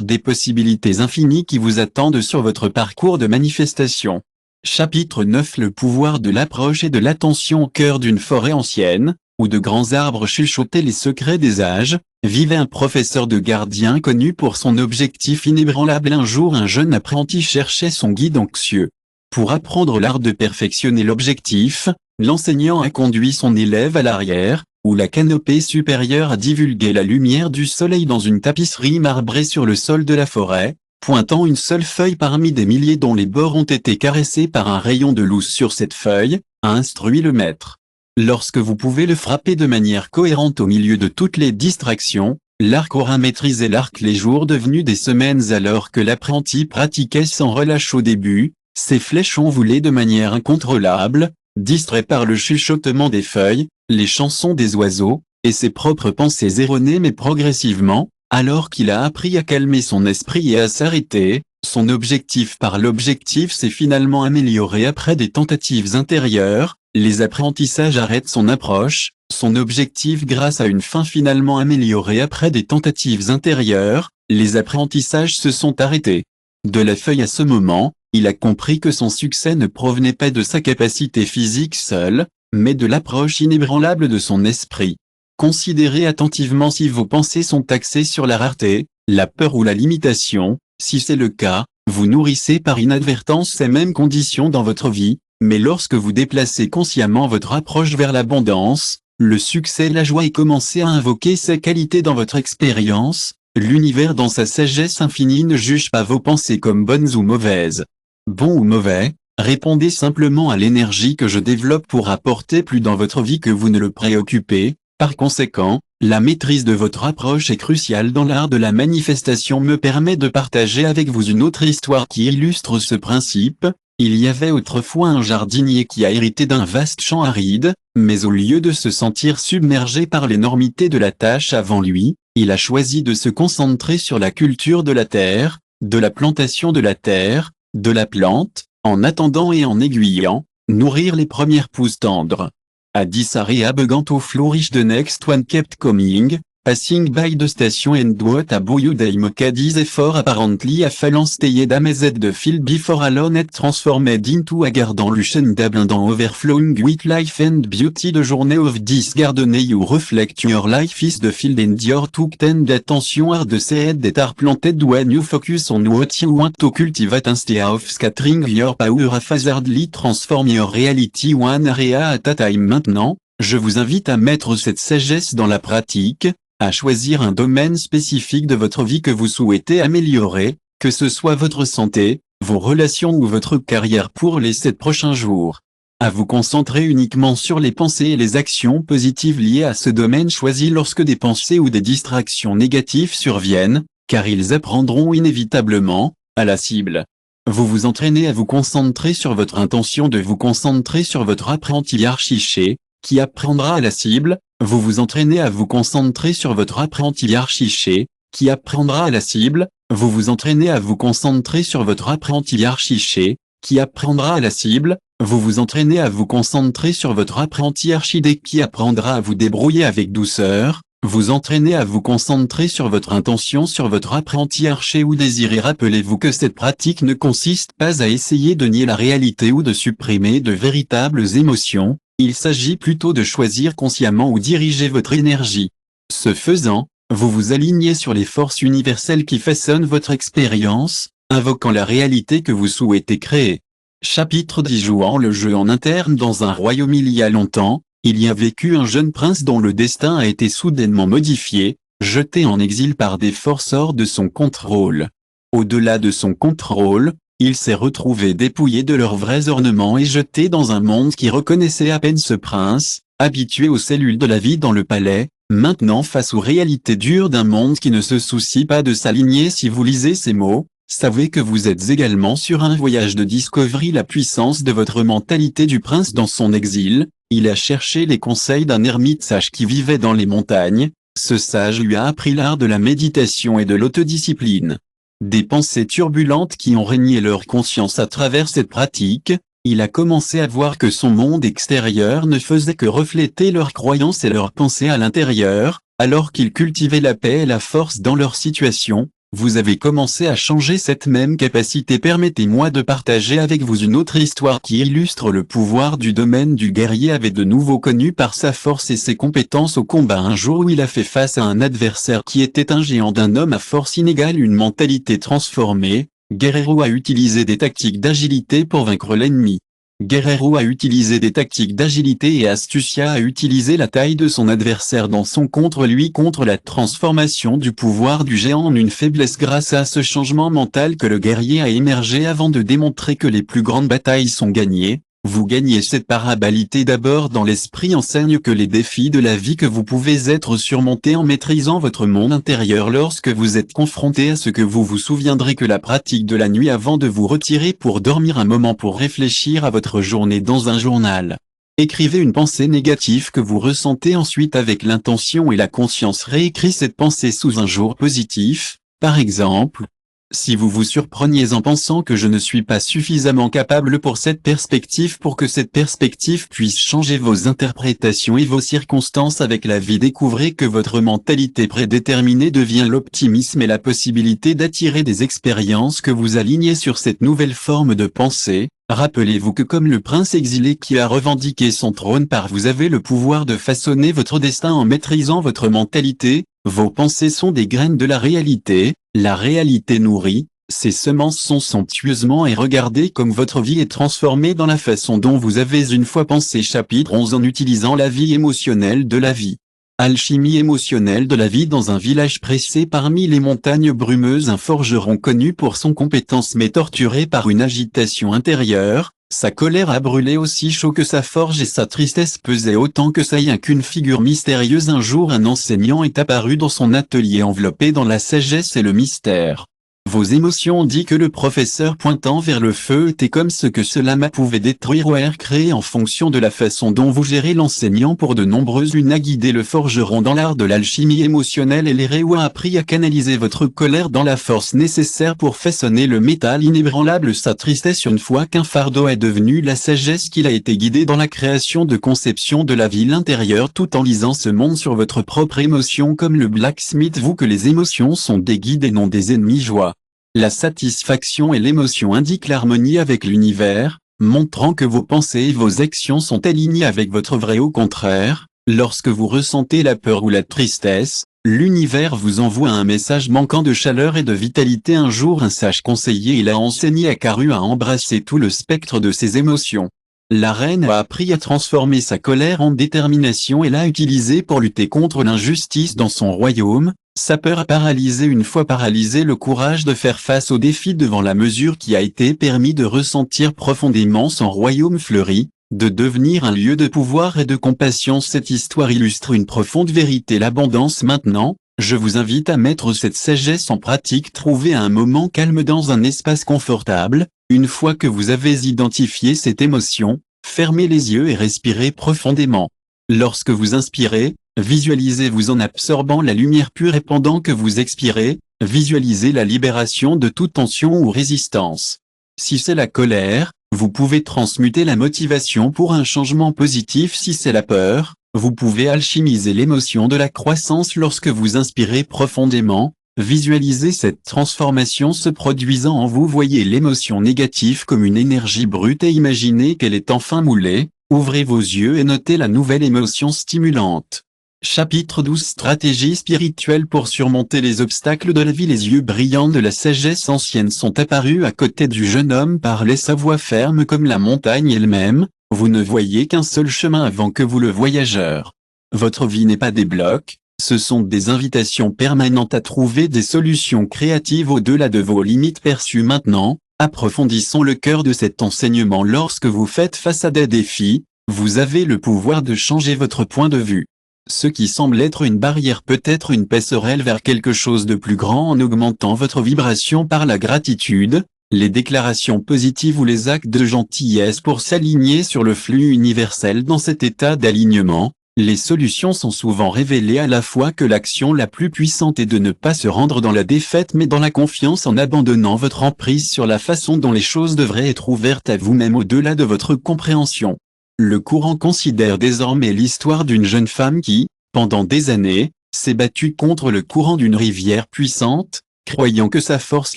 des possibilités infinies qui vous attendent sur votre parcours de manifestation. Chapitre 9. Le pouvoir de l'approche et de l'attention. Au cœur d'une forêt ancienne, où de grands arbres chuchotaient les secrets des âges, vivait un professeur de gardien connu pour son objectif inébranlable. Un jour, un jeune apprenti cherchait son guide anxieux. Pour apprendre l'art de perfectionner l'objectif, l'enseignant a conduit son élève à l'arrière, où la canopée supérieure a divulgué la lumière du soleil dans une tapisserie marbrée sur le sol de la forêt, pointant une seule feuille parmi des milliers dont les bords ont été caressés par un rayon de luz sur cette feuille, a instruit le maître. Lorsque vous pouvez le frapper de manière cohérente au milieu de toutes les distractions, l'arc aura maîtrisé l'arc. Les jours devenus des semaines alors que l'apprenti pratiquait sans relâche au début, ses flèches ont volé de manière incontrôlable, distrait par le chuchotement des feuilles, les chansons des oiseaux, et ses propres pensées erronées. Mais progressivement, alors qu'il a appris à calmer son esprit et à s'arrêter, son objectif par l'objectif s'est finalement amélioré. Après des tentatives intérieures, les apprentissages arrêtent son approche, son objectif grâce à une fin finalement améliorée. Après des tentatives intérieures, les apprentissages se sont arrêtés. De la feuille à ce moment, il a compris que son succès ne provenait pas de sa capacité physique seule, mais de l'approche inébranlable de son esprit. Considérez attentivement si vos pensées sont axées sur la rareté, la peur ou la limitation. Si c'est le cas, vous nourrissez par inadvertance ces mêmes conditions dans votre vie, mais lorsque vous déplacez consciemment votre approche vers l'abondance, le succès, la joie et commencez à invoquer ces qualités dans votre expérience, l'univers dans sa sagesse infinie ne juge pas vos pensées comme bonnes ou mauvaises. Bon ou mauvais, répondez simplement à l'énergie que je développe pour apporter plus dans votre vie que vous ne le préoccupez. Par conséquent, la maîtrise de votre approche est cruciale dans l'art de la manifestation. Me permet de partager avec vous une autre histoire qui illustre ce principe. Il y avait autrefois un jardinier qui a hérité d'un vaste champ aride, mais au lieu de se sentir submergé par l'énormité de la tâche avant lui, il a choisi de se concentrer sur la culture de la terre, de la plantation de la terre, de la plante, en attendant et en aiguillant, nourrir les premières pousses tendres. Addis Area began to flourish. The next one kept coming, passing by the station and what a beautiful Cadiz effort apparently a fallen stayed amazed the field before alone it transformed into a garden lush and abundant overflowing with life and beauty. The journey of this garden you reflect your life is the field and your took tend attention are the seed that are planted when you focus on what you want to cultivate instead of scattering your power haphazardly. Transform your reality one area at a time. Maintenant, je vous invite à mettre cette sagesse dans la pratique, à choisir un domaine spécifique de votre vie que vous souhaitez améliorer, que ce soit votre santé, vos relations ou votre carrière pour les 7 prochains jours. À vous concentrer uniquement sur les pensées et les actions positives liées à ce domaine choisi lorsque des pensées ou des distractions négatives surviennent, car ils apprendront inévitablement à la cible. Vous vous entraînez à vous concentrer sur votre intention de vous concentrer sur votre apprenti archiché, qui apprendra à la cible. Vous vous entraînez à vous concentrer sur votre apprenti archiché, qui apprendra à la cible. Vous vous entraînez à vous concentrer sur votre apprenti archiché, qui apprendra à la cible. Vous vous entraînez à vous concentrer sur votre apprenti archidé qui apprendra à vous débrouiller avec douceur. Vous entraînez à vous concentrer sur votre intention sur votre apprenti arché ou désiré. Rappelez-vous que cette pratique ne consiste pas à essayer de nier la réalité ou de supprimer de véritables émotions. Il s'agit plutôt de choisir consciemment où diriger votre énergie. Ce faisant, vous vous alignez sur les forces universelles qui façonnent votre expérience, invoquant la réalité que vous souhaitez créer. Chapitre 10. Jouant le jeu en interne. Dans un royaume il y a longtemps, il y a vécu un jeune prince dont le destin a été soudainement modifié, jeté en exil par des forces hors de son contrôle. Au-delà de son contrôle, il s'est retrouvé dépouillé de leurs vrais ornements et jeté dans un monde qui reconnaissait à peine ce prince, habitué aux cellules de la vie dans le palais, maintenant face aux réalités dures d'un monde qui ne se soucie pas de s'aligner. Si vous lisez ces mots, savez que vous êtes également sur un voyage de discovery. La puissance de votre mentalité. Du prince dans son exil, il a cherché les conseils d'un ermite sage qui vivait dans les montagnes. Ce sage lui a appris l'art de la méditation et de l'autodiscipline. Des pensées turbulentes qui ont régné leur conscience à travers cette pratique, il a commencé à voir que son monde extérieur ne faisait que refléter leurs croyances et leurs pensées à l'intérieur, alors qu'il cultivait la paix et la force dans leur situation. Vous avez commencé à changer cette même capacité. Permettez-moi de partager avec vous une autre histoire qui illustre le pouvoir du domaine du guerrier. Avait de nouveau connu par sa force et ses compétences au combat. Un jour où il a fait face à un adversaire qui était un géant d'un homme à force inégale, une mentalité transformée, Guerrero a utilisé des tactiques d'agilité pour vaincre l'ennemi. Guerrero a utilisé des tactiques d'agilité et Astucia a utilisé la taille de son adversaire dans son contre-lui contre la transformation du pouvoir du géant en une faiblesse. Grâce à ce changement mental que le guerrier a émergé avant de démontrer que les plus grandes batailles sont gagnées. Vous gagnez cette parabalité d'abord dans l'esprit. Enseigne que les défis de la vie que vous pouvez être surmontés en maîtrisant votre monde intérieur. Lorsque vous êtes confronté à ce que vous vous souviendrez que la pratique de la nuit avant de vous retirer pour dormir, un moment pour réfléchir à votre journée dans un journal. Écrivez une pensée négative que vous ressentez ensuite avec l'intention et la conscience. Réécrit cette pensée sous un jour positif, par exemple. Si vous vous surpreniez en pensant que je ne suis pas suffisamment capable pour cette perspective, pour que cette perspective puisse changer vos interprétations et vos circonstances avec la vie, découvrez que votre mentalité prédéterminée devient l'optimisme et la possibilité d'attirer des expériences que vous alignez sur cette nouvelle forme de pensée. Rappelez-vous que comme le prince exilé qui a revendiqué son trône par vous avez le pouvoir de façonner votre destin en maîtrisant votre mentalité. Vos pensées sont des graines de la réalité nourrit, ces semences sont somptueusement et regardez comme votre vie est transformée dans la façon dont vous avez une fois pensé. Chapitre 11. En utilisant la vie émotionnelle de la vie. Alchimie émotionnelle de la vie. Dans un village pressé parmi les montagnes brumeuses, un forgeron connu pour son compétence mais torturé par une agitation intérieure. Sa colère a brûlé aussi chaud que sa forge et sa tristesse pesait autant que ça y a qu'une figure mystérieuse. Un jour un enseignant est apparu dans son atelier enveloppé dans la sagesse et le mystère. Vos émotions, dit que le professeur pointant vers le feu, était comme ce que cela m'a pouvait détruire ou créer en fonction de la façon dont vous gérez. L'enseignant pour de nombreuses lunes a guidé le forgeron dans l'art de l'alchimie émotionnelle et l'Héréo a appris à canaliser votre colère dans la force nécessaire pour façonner le métal inébranlable. Sa tristesse une fois qu'un fardeau est devenu la sagesse qu'il a été guidé dans la création de conception de la vie intérieure tout en lisant ce monde sur votre propre émotion comme le blacksmith. Vous que les émotions sont des guides et non des ennemis. Joie. La satisfaction et l'émotion indiquent l'harmonie avec l'univers, montrant que vos pensées et vos actions sont alignées avec votre vrai. Au contraire, lorsque vous ressentez la peur ou la tristesse, l'univers vous envoie un message manquant de chaleur et de vitalité. Un jour un sage conseiller il a enseigné à Karu à embrasser tout le spectre de ses émotions. La reine a appris à transformer sa colère en détermination et l'a utilisée pour lutter contre l'injustice dans son royaume. Sa peur a paralysé. Une fois paralysé, le courage de faire face aux défis devant la mesure qui a été permis de ressentir profondément son royaume fleuri, de devenir un lieu de pouvoir et de compassion. Cette histoire illustre une profonde vérité, l'abondance. Maintenant, je vous invite à mettre cette sagesse en pratique. Trouvez un moment calme dans un espace confortable. Une fois que vous avez identifié cette émotion, fermez les yeux et respirez profondément. Lorsque vous inspirez, visualisez-vous en absorbant la lumière pure et pendant que vous expirez, visualisez la libération de toute tension ou résistance. Si c'est la colère, vous pouvez transmuter la motivation pour un changement positif. Si c'est la peur, vous pouvez alchimiser l'émotion de la croissance. Lorsque vous inspirez profondément, visualisez cette transformation se produisant en vous. Voyez l'émotion négative comme une énergie brute et imaginez qu'elle est enfin moulée. Ouvrez vos yeux et notez la nouvelle émotion stimulante. Chapitre 12. Stratégie spirituelle pour surmonter les obstacles de la vie. Les yeux brillants de la sagesse ancienne sont apparus à côté du jeune homme. Parlait sa voix ferme comme la montagne elle-même. Vous ne voyez qu'un seul chemin avant que vous, le voyageur. Votre vie n'est pas des blocs, Ce sont des invitations permanentes à trouver des solutions créatives au-delà de vos limites perçues maintenant. Approfondissons le cœur de cet enseignement. Lorsque vous faites face à des défis, vous avez le pouvoir de changer votre point de vue. Ce qui semble être une barrière peut être une passerelle vers quelque chose de plus grand en augmentant votre vibration par la gratitude, les déclarations positives ou les actes de gentillesse pour s'aligner sur le flux universel. Dans cet état d'alignement, les solutions sont souvent révélées à la fois que l'action la plus puissante est de ne pas se rendre dans la défaite mais dans la confiance en abandonnant votre emprise sur la façon dont les choses devraient être ouvertes à vous-même au-delà de votre compréhension. Le courant considère désormais l'histoire d'une jeune femme qui, pendant des années, s'est battue contre le courant d'une rivière puissante, croyant que sa force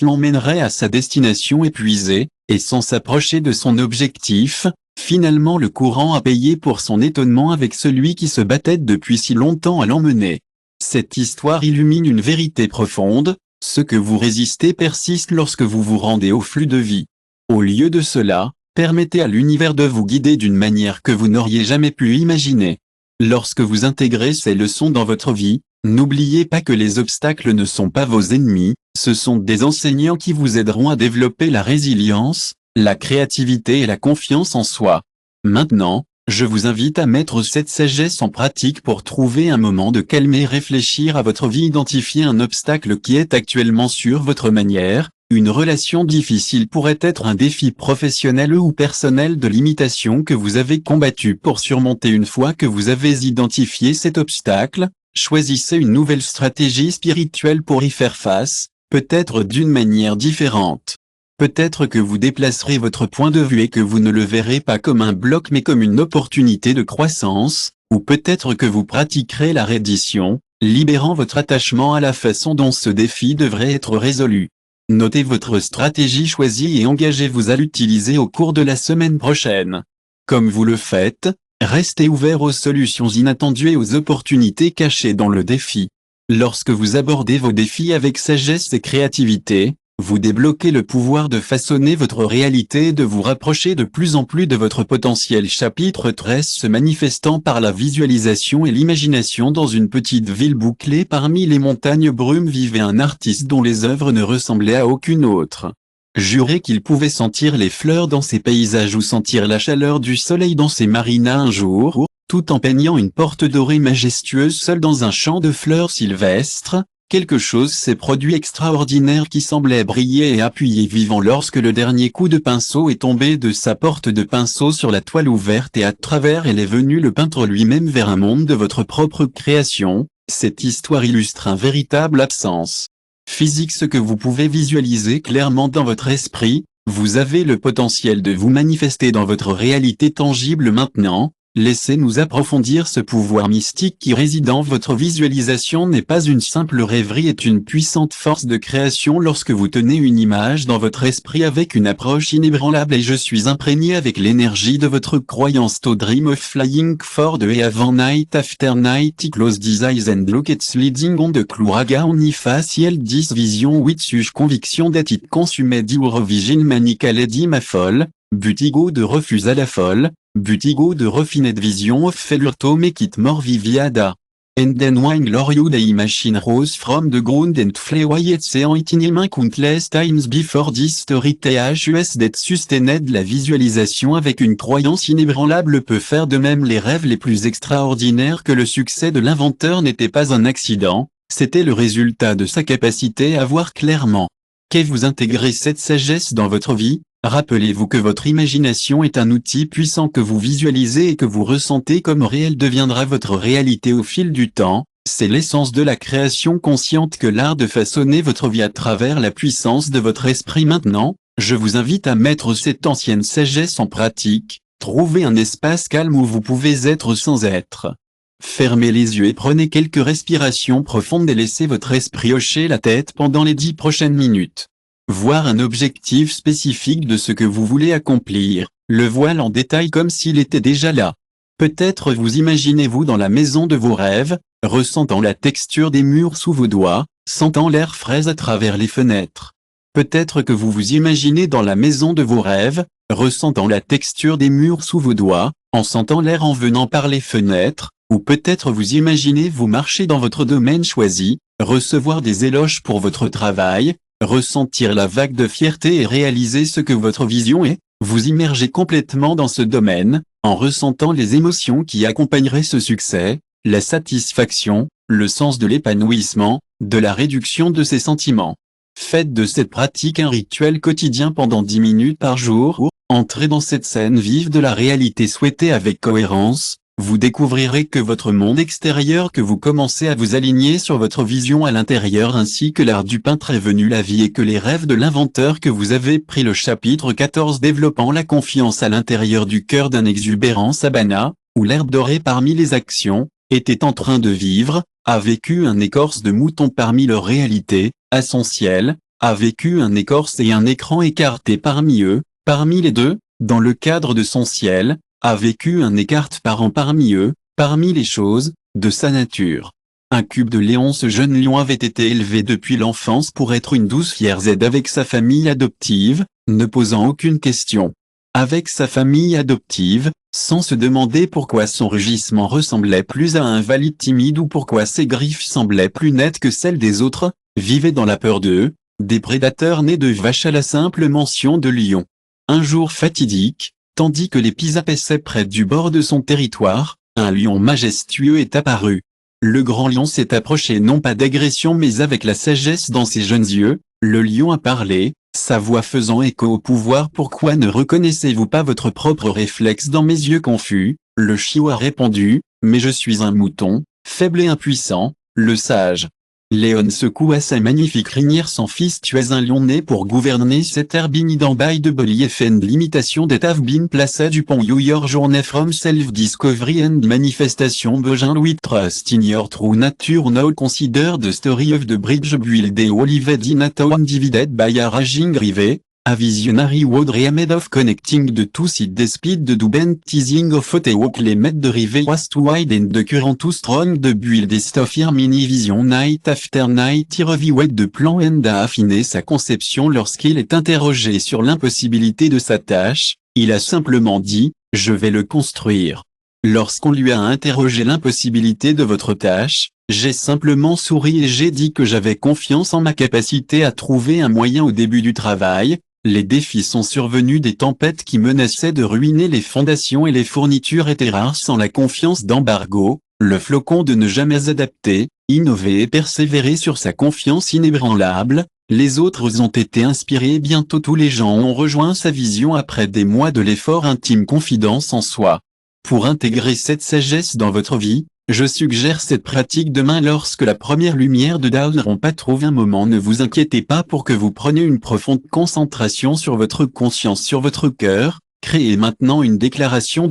l'emmènerait à sa destination épuisée, et sans s'approcher de son objectif. Finalement le courant a payé pour son étonnement avec celui qui se battait depuis si longtemps à l'emmener. Cette histoire illumine une vérité profonde, ce que vous résistez persiste lorsque vous vous rendez au flux de vie. Au lieu de cela, permettez à l'univers de vous guider d'une manière que vous n'auriez jamais pu imaginer. Lorsque vous intégrez ces leçons dans votre vie, n'oubliez pas que les obstacles ne sont pas vos ennemis, ce sont des enseignants qui vous aideront à développer la résilience, la créativité et la confiance en soi. Maintenant, je vous invite à mettre cette sagesse en pratique pour trouver un moment de calme et réfléchir à votre vie. Identifier un obstacle qui est actuellement sur votre manière. Une relation difficile pourrait être un défi professionnel ou personnel de limitation que vous avez combattu pour surmonter. Une fois que vous avez identifié cet obstacle, choisissez une nouvelle stratégie spirituelle pour y faire face, peut-être d'une manière différente. Peut-être que vous déplacerez votre point de vue et que vous ne le verrez pas comme un bloc mais comme une opportunité de croissance, ou peut-être que vous pratiquerez la reddition, libérant votre attachement à la façon dont ce défi devrait être résolu. Notez votre stratégie choisie et engagez-vous à l'utiliser au cours de la semaine prochaine. Comme vous le faites, restez ouvert aux solutions inattendues et aux opportunités cachées dans le défi. Lorsque vous abordez vos défis avec sagesse et créativité, vous débloquez le pouvoir de façonner votre réalité et de vous rapprocher de plus en plus de votre potentiel. Chapitre 13 se manifestant par la visualisation et l'imagination. Dans une petite ville bouclée parmi les montagnes brumes vivait un artiste dont les œuvres ne ressemblaient à aucune autre. Jurez qu'il pouvait sentir les fleurs dans ses paysages ou sentir la chaleur du soleil dans ses marinas un jour, tout en peignant une porte dorée majestueuse seule dans un champ de fleurs sylvestres. Quelque chose s'est produit extraordinaire qui semblait briller et appuyer vivant lorsque le dernier coup de pinceau est tombé de sa porte de pinceau sur la toile ouverte et à travers elle est venu le peintre lui-même vers un monde de votre propre création. Cette histoire illustre un véritable absence physique. Ce que vous pouvez visualiser clairement dans votre esprit, vous avez le potentiel de vous manifester dans votre réalité tangible maintenant. Laissez-nous approfondir ce pouvoir mystique qui réside en votre visualisation. N'est pas une simple rêverie, est une puissante force de création. Lorsque vous tenez une image dans votre esprit avec une approche inébranlable et je suis imprégné avec l'énergie de votre croyance. To dream of flying forward et avant night after night close these eyes and look it's leading on the Klouraga on ifa ciel 10 vision 8 suge conviction that it consumed your vision manical lady ma folle. Butigo de refuse à la folle, butigo de refined vision of failure to make it more viviada. And then wine glorious day machine rose from the ground and fly away seeing it in countless times before this story thus that sustained. La visualisation avec une croyance inébranlable peut faire de même les rêves les plus extraordinaires. Que le succès de l'inventeur n'était pas un accident, c'était le résultat de sa capacité à voir clairement. Qu'est vous intégrez cette sagesse dans votre vie? Rappelez-vous que votre imagination est un outil puissant que vous visualisez et que vous ressentez comme réel deviendra votre réalité au fil du temps. C'est l'essence de la création consciente que l'art de façonner votre vie à travers la puissance de votre esprit. Maintenant, je vous invite à mettre cette ancienne sagesse en pratique. Trouvez un espace calme où vous pouvez être sans être. Fermez les yeux et prenez quelques respirations profondes et laissez votre esprit hocher la tête pendant les 10 prochaines minutes. Voir un objectif spécifique de ce que vous voulez accomplir, le voile en détail comme s'il était déjà là. Peut-être vous imaginez-vous dans la maison de vos rêves, ressentant la texture des murs sous vos doigts, sentant l'air frais à travers les fenêtres. Peut-être que vous vous imaginez dans la maison de vos rêves, ressentant la texture des murs sous vos doigts, en sentant l'air en venant par les fenêtres, Ou peut-être vous imaginez vous marcher dans votre domaine choisi, recevoir des éloges pour votre travail, ressentir la vague de fierté et réaliser ce que votre vision est, vous immerger complètement dans ce domaine, en ressentant les émotions qui accompagneraient ce succès, la satisfaction, le sens de l'épanouissement, de la réduction de ces sentiments. Faites de cette pratique un rituel quotidien pendant 10 minutes par jour ou entrez dans cette scène vive de la réalité souhaitée avec cohérence. Vous découvrirez que votre monde extérieur que vous commencez à vous aligner sur votre vision à l'intérieur ainsi que l'art du peintre est venu la vie et que les rêves de l'inventeur que vous avez pris le chapitre 14 développant la confiance à l'intérieur du cœur d'un exubérant sabana, où l'herbe dorée parmi les actions, était en train de vivre, a vécu un écorce de mouton parmi leur réalité, à son ciel, a vécu un écorce et un écran écarté parmi eux, parmi les deux, dans le cadre de son ciel, a vécu un écarte-parent parmi eux, parmi les choses, de sa nature. Un cube de Léon. Ce jeune lion avait été élevé depuis l'enfance pour être une douce fière Z avec sa famille adoptive, ne posant aucune question. Avec sa famille adoptive, sans se demander pourquoi son rugissement ressemblait plus à un valide timide ou pourquoi ses griffes semblaient plus nettes que celles des autres, vivait dans la peur d'eux, des prédateurs nés de vaches à la simple mention de lion. Un jour fatidique, tandis que les pies paissaient près du bord de son territoire, un lion majestueux est apparu. Le grand lion s'est approché non pas d'agression mais avec la sagesse dans ses jeunes yeux, le lion a parlé, sa voix faisant écho au pouvoir. Pourquoi ne reconnaissez-vous pas votre propre réflexe dans mes yeux confus? Le chiot a répondu, mais je suis un mouton, faible et impuissant, le sage. Léon secoua sa magnifique crinière. Son fils, tu es un lion né pour gouverner cette herbini d'ambaille de Bolly FN. L'imitation des have been placed du pont your journey from self-discovery and manifestation Beugin Louis trust in your true nature now consider the story of the bridge built the Olivet in a town divided by a raging river. A visionary would made of connecting the two sides despite the double teasing of a walk les mètres de river was too wide and the current too strong de build des stuff mini vision night after night reviewed de plan and a affiné sa conception. Lorsqu'il est interrogé sur l'impossibilité de sa tâche, il a simplement dit, je vais le construire. Lorsqu'on lui a interrogé l'impossibilité de votre tâche, j'ai simplement souri et j'ai dit que j'avais confiance en ma capacité à trouver un moyen au début du travail. Les défis sont survenus, des tempêtes qui menaçaient de ruiner les fondations et les fournitures étaient rares sans la confiance d'embargo, le flocon de ne jamais adapter, innover et persévérer sur sa confiance inébranlable. Les autres ont été inspirés et bientôt tous les gens ont rejoint sa vision après des mois de l'effort intime confidence en soi. Pour intégrer cette sagesse dans votre vie, je suggère cette pratique demain lorsque la première lumière de Dawn n'auront pas trouvé un moment. Ne vous inquiétez pas pour que vous preniez une profonde concentration sur votre conscience, sur votre cœur. Créez maintenant une déclaration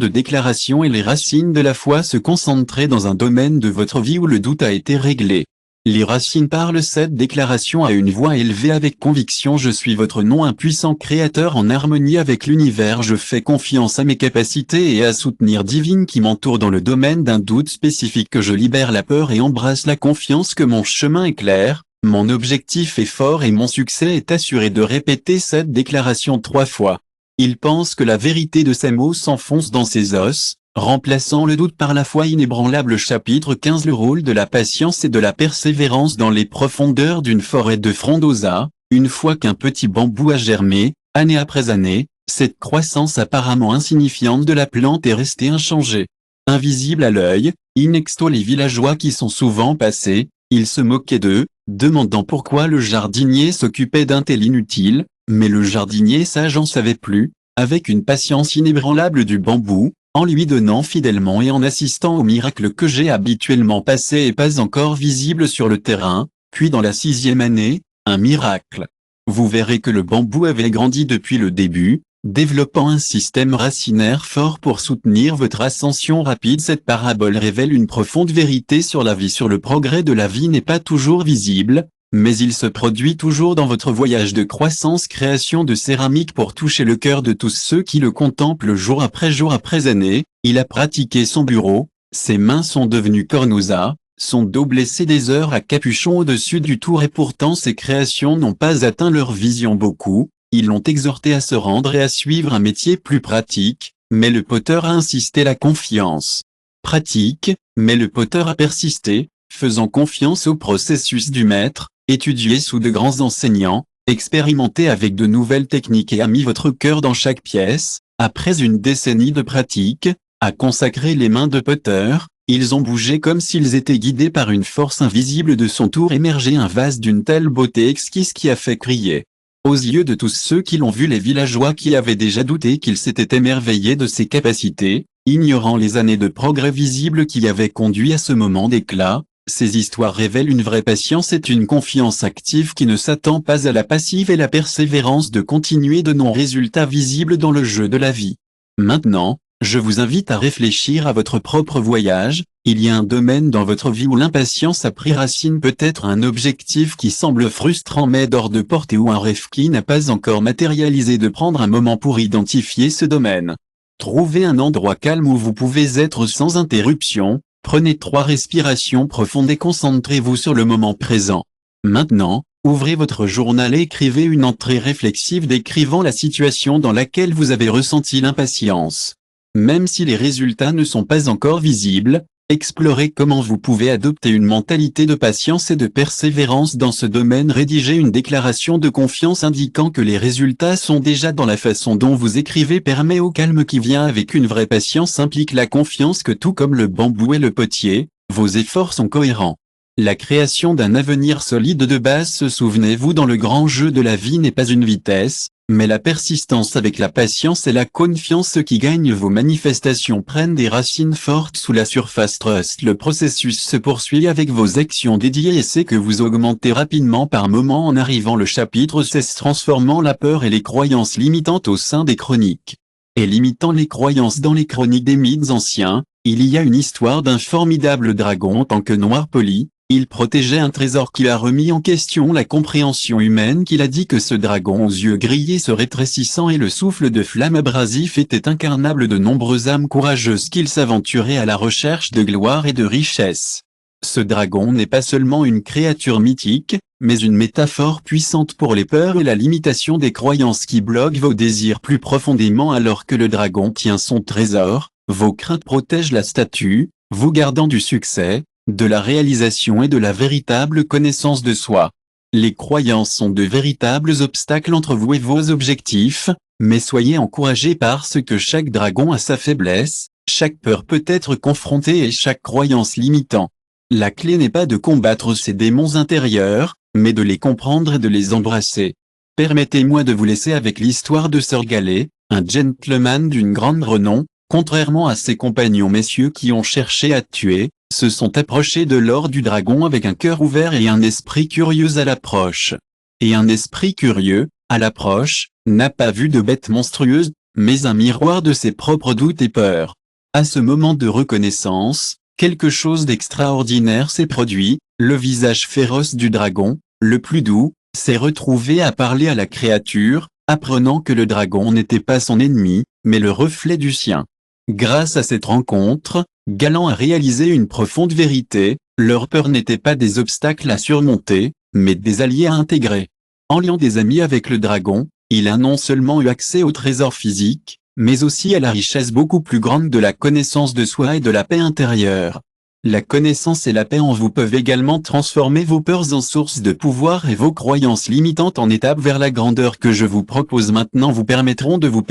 et les racines de la foi se concentrer dans un domaine de votre vie où le doute a été réglé. Les racines parlent. Cette déclaration a une voix élevée avec conviction. Je suis votre nom impuissant créateur en harmonie avec l'univers. Je fais confiance à mes capacités et à soutenir divine qui m'entoure dans le domaine d'un doute spécifique que je libère la peur et embrasse la confiance que mon chemin est clair, mon objectif est fort et mon succès est assuré. De répéter cette déclaration 3 fois. Il pense que la vérité de ces mots s'enfonce dans ses os, remplaçant le doute par la foi inébranlable. Chapitre 15. Le rôle de la patience et de la persévérance dans les profondeurs d'une forêt de frondosa. Une fois qu'un petit bambou a germé, année après année, cette croissance apparemment insignifiante de la plante est restée inchangée. Invisible à l'œil, inexto les villageois qui sont souvent passés, ils se moquaient d'eux, demandant pourquoi le jardinier s'occupait d'un tel inutile, mais le jardinier sage en savait plus, avec une patience inébranlable du bambou, en lui donnant fidèlement et en assistant au miracle que j'ai habituellement passé et pas encore visible sur le terrain, puis dans la 6e année, un miracle. Vous verrez que le bambou avait grandi depuis le début, développant un système racinaire fort pour soutenir votre ascension rapide. Cette parabole révèle une profonde vérité sur la vie. Sur le progrès de la vie n'est pas toujours visible, mais il se produit toujours dans votre voyage de croissance. Création de céramique pour toucher le cœur de tous ceux qui le contemplent jour après année. Il a pratiqué son bureau, ses mains sont devenues cornosa, son dos blessé des heures à capuchon au-dessus du tour et pourtant ses créations n'ont pas atteint leur vision. Beaucoup, ils l'ont exhorté à se rendre et à suivre un métier plus pratique, mais le poteur a insisté. La confiance. pratique, mais le poteur a persisté, faisant confiance au processus du maître, étudié sous de grands enseignants, expérimenté avec de nouvelles techniques et a mis votre cœur dans chaque pièce. Après une décennie de pratique, à consacrer les mains de Potter, ils ont bougé comme s'ils étaient guidés par une force invisible. De son tour émergeait un vase d'une telle beauté exquise qui a fait crier. Aux yeux de tous ceux qui l'ont vu, les villageois qui avaient déjà douté qu'ils s'étaient émerveillés de ses capacités, ignorant les années de progrès visibles qui avaient conduit à ce moment d'éclat. Ces histoires révèlent une vraie patience et une confiance active qui ne s'attend pas à la passive et la persévérance de continuer de non-résultats visibles dans le jeu de la vie. Maintenant, je vous invite à réfléchir à votre propre voyage. Il y a un domaine dans votre vie où l'impatience a pris racine, peut-être un objectif qui semble frustrant mais hors de portée ou un rêve qui n'a pas encore matérialisé. De prendre un moment pour identifier ce domaine. Trouvez un endroit calme où vous pouvez être sans interruption. Prenez 3 respirations profondes et concentrez-vous sur le moment présent. Maintenant, ouvrez votre journal et écrivez une entrée réflexive décrivant la situation dans laquelle vous avez ressenti l'impatience. Même si les résultats ne sont pas encore visibles, explorez comment vous pouvez adopter une mentalité de patience et de persévérance dans ce domaine. Rédigez une déclaration de confiance indiquant que les résultats sont déjà dans la façon dont vous écrivez. Permet au calme qui vient avec une vraie patience, implique la confiance que tout comme le bambou et le potier, vos efforts sont cohérents. La création d'un avenir solide de base. Souvenez-vous, dans le grand jeu de la vie n'est pas une vitesse, mais la persistance avec la patience et la confiance qui gagnent. Vos manifestations prennent des racines fortes sous la surface. Trust. Le processus se poursuit avec vos actions dédiées et c'est que vous augmentez rapidement par moment en arrivant. Le chapitre 16, transformant la peur et les croyances limitantes au sein des chroniques. Et limitant les croyances. Dans les chroniques des mythes anciens, il y a une histoire d'un formidable dragon. En tant que noir poli, il protégeait un trésor qui a remis en question la compréhension humaine. Qu'il a dit que ce dragon aux yeux grillés se rétrécissant et le souffle de flamme abrasif était incarnable de nombreuses âmes courageuses qu'il s'aventurait à la recherche de gloire et de richesse. Ce dragon n'est pas seulement une créature mythique, mais une métaphore puissante pour les peurs et la limitation des croyances qui bloquent vos désirs plus profondément. Alors que le dragon tient son trésor, vos craintes protègent la statue, vous gardant du succès, de la réalisation et de la véritable connaissance de soi. Les croyances sont de véritables obstacles entre vous et vos objectifs, mais soyez encouragés parce que chaque dragon a sa faiblesse, chaque peur peut être confrontée et chaque croyance limitant. La clé n'est pas de combattre ces démons intérieurs, mais de les comprendre et de les embrasser. Permettez-moi de vous laisser avec l'histoire de Sir Galet, un gentleman d'une grande renom. Contrairement à ses compagnons, messieurs qui ont cherché à tuer, se sont approchés de l'or du dragon avec un cœur ouvert et un esprit curieux à l'approche. Et un esprit curieux, à l'approche, n'a pas vu de bête monstrueuse, mais un miroir de ses propres doutes et peurs. À ce moment de reconnaissance, quelque chose d'extraordinaire s'est produit. Le visage féroce du dragon, le plus doux, s'est retrouvé à parler à la créature, apprenant que le dragon n'était pas son ennemi, mais le reflet du sien. Grâce à cette rencontre, Galant a réalisé une profonde vérité, leur peur n'était pas des obstacles à surmonter, mais des alliés à intégrer. En liant des amis avec le dragon, il a non seulement eu accès au trésor physique, mais aussi à la richesse beaucoup plus grande de la connaissance de soi et de la paix intérieure. La connaissance et la paix en vous peuvent également transformer vos peurs en source de pouvoir et vos croyances limitantes en étapes vers la grandeur que je vous propose maintenant vous permettront de vous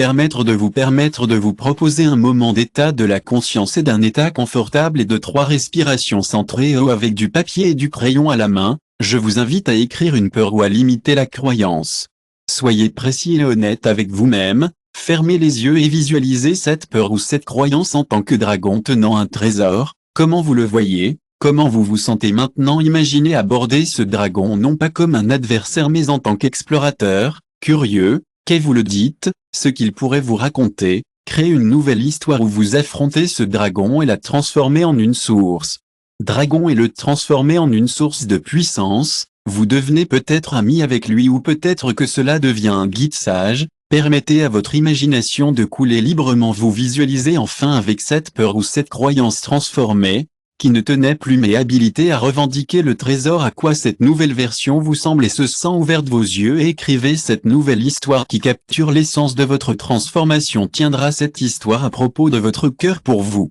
proposer un moment d'état de la conscience et d'un état confortable et de 3 respirations centrées avec du papier et du crayon à la main. Je vous invite à écrire une peur ou à limiter la croyance. Soyez précis et honnête avec vous-même, fermez les yeux et visualisez cette peur ou cette croyance en tant que dragon tenant un trésor. Comment vous le voyez? Comment vous vous sentez maintenant? Imaginez aborder ce dragon non pas comme un adversaire mais en tant qu'explorateur, curieux, qu'est vous le dites, ce qu'il pourrait vous raconter, créer une nouvelle histoire où vous affrontez ce dragon et la transformer en une source. Dragon et le transformer en une source de puissance, vous devenez peut-être ami avec lui ou peut-être que cela devient un guide sage. Permettez à votre imagination de couler librement. Vous visualisez enfin avec cette peur ou cette croyance transformée, qui ne tenait plus mais habilité à revendiquer le trésor. À quoi cette nouvelle version vous semble et se sent ouverte vos yeux et écrivez cette nouvelle histoire qui capture l'essence de votre transformation. Tiendra cette histoire à propos de votre cœur pour vous.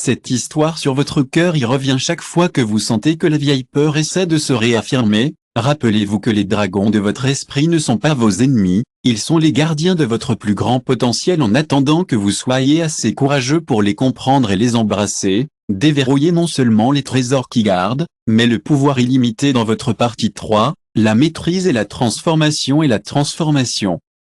Cette histoire sur votre cœur y revient chaque fois que vous sentez que la vieille peur essaie de se réaffirmer. Rappelez-vous que les dragons de votre esprit ne sont pas vos ennemis, ils sont les gardiens de votre plus grand potentiel en attendant que vous soyez assez courageux pour les comprendre et les embrasser. Déverrouillez non seulement les trésors qui gardent, mais le pouvoir illimité dans votre partie 3, la maîtrise et la transformation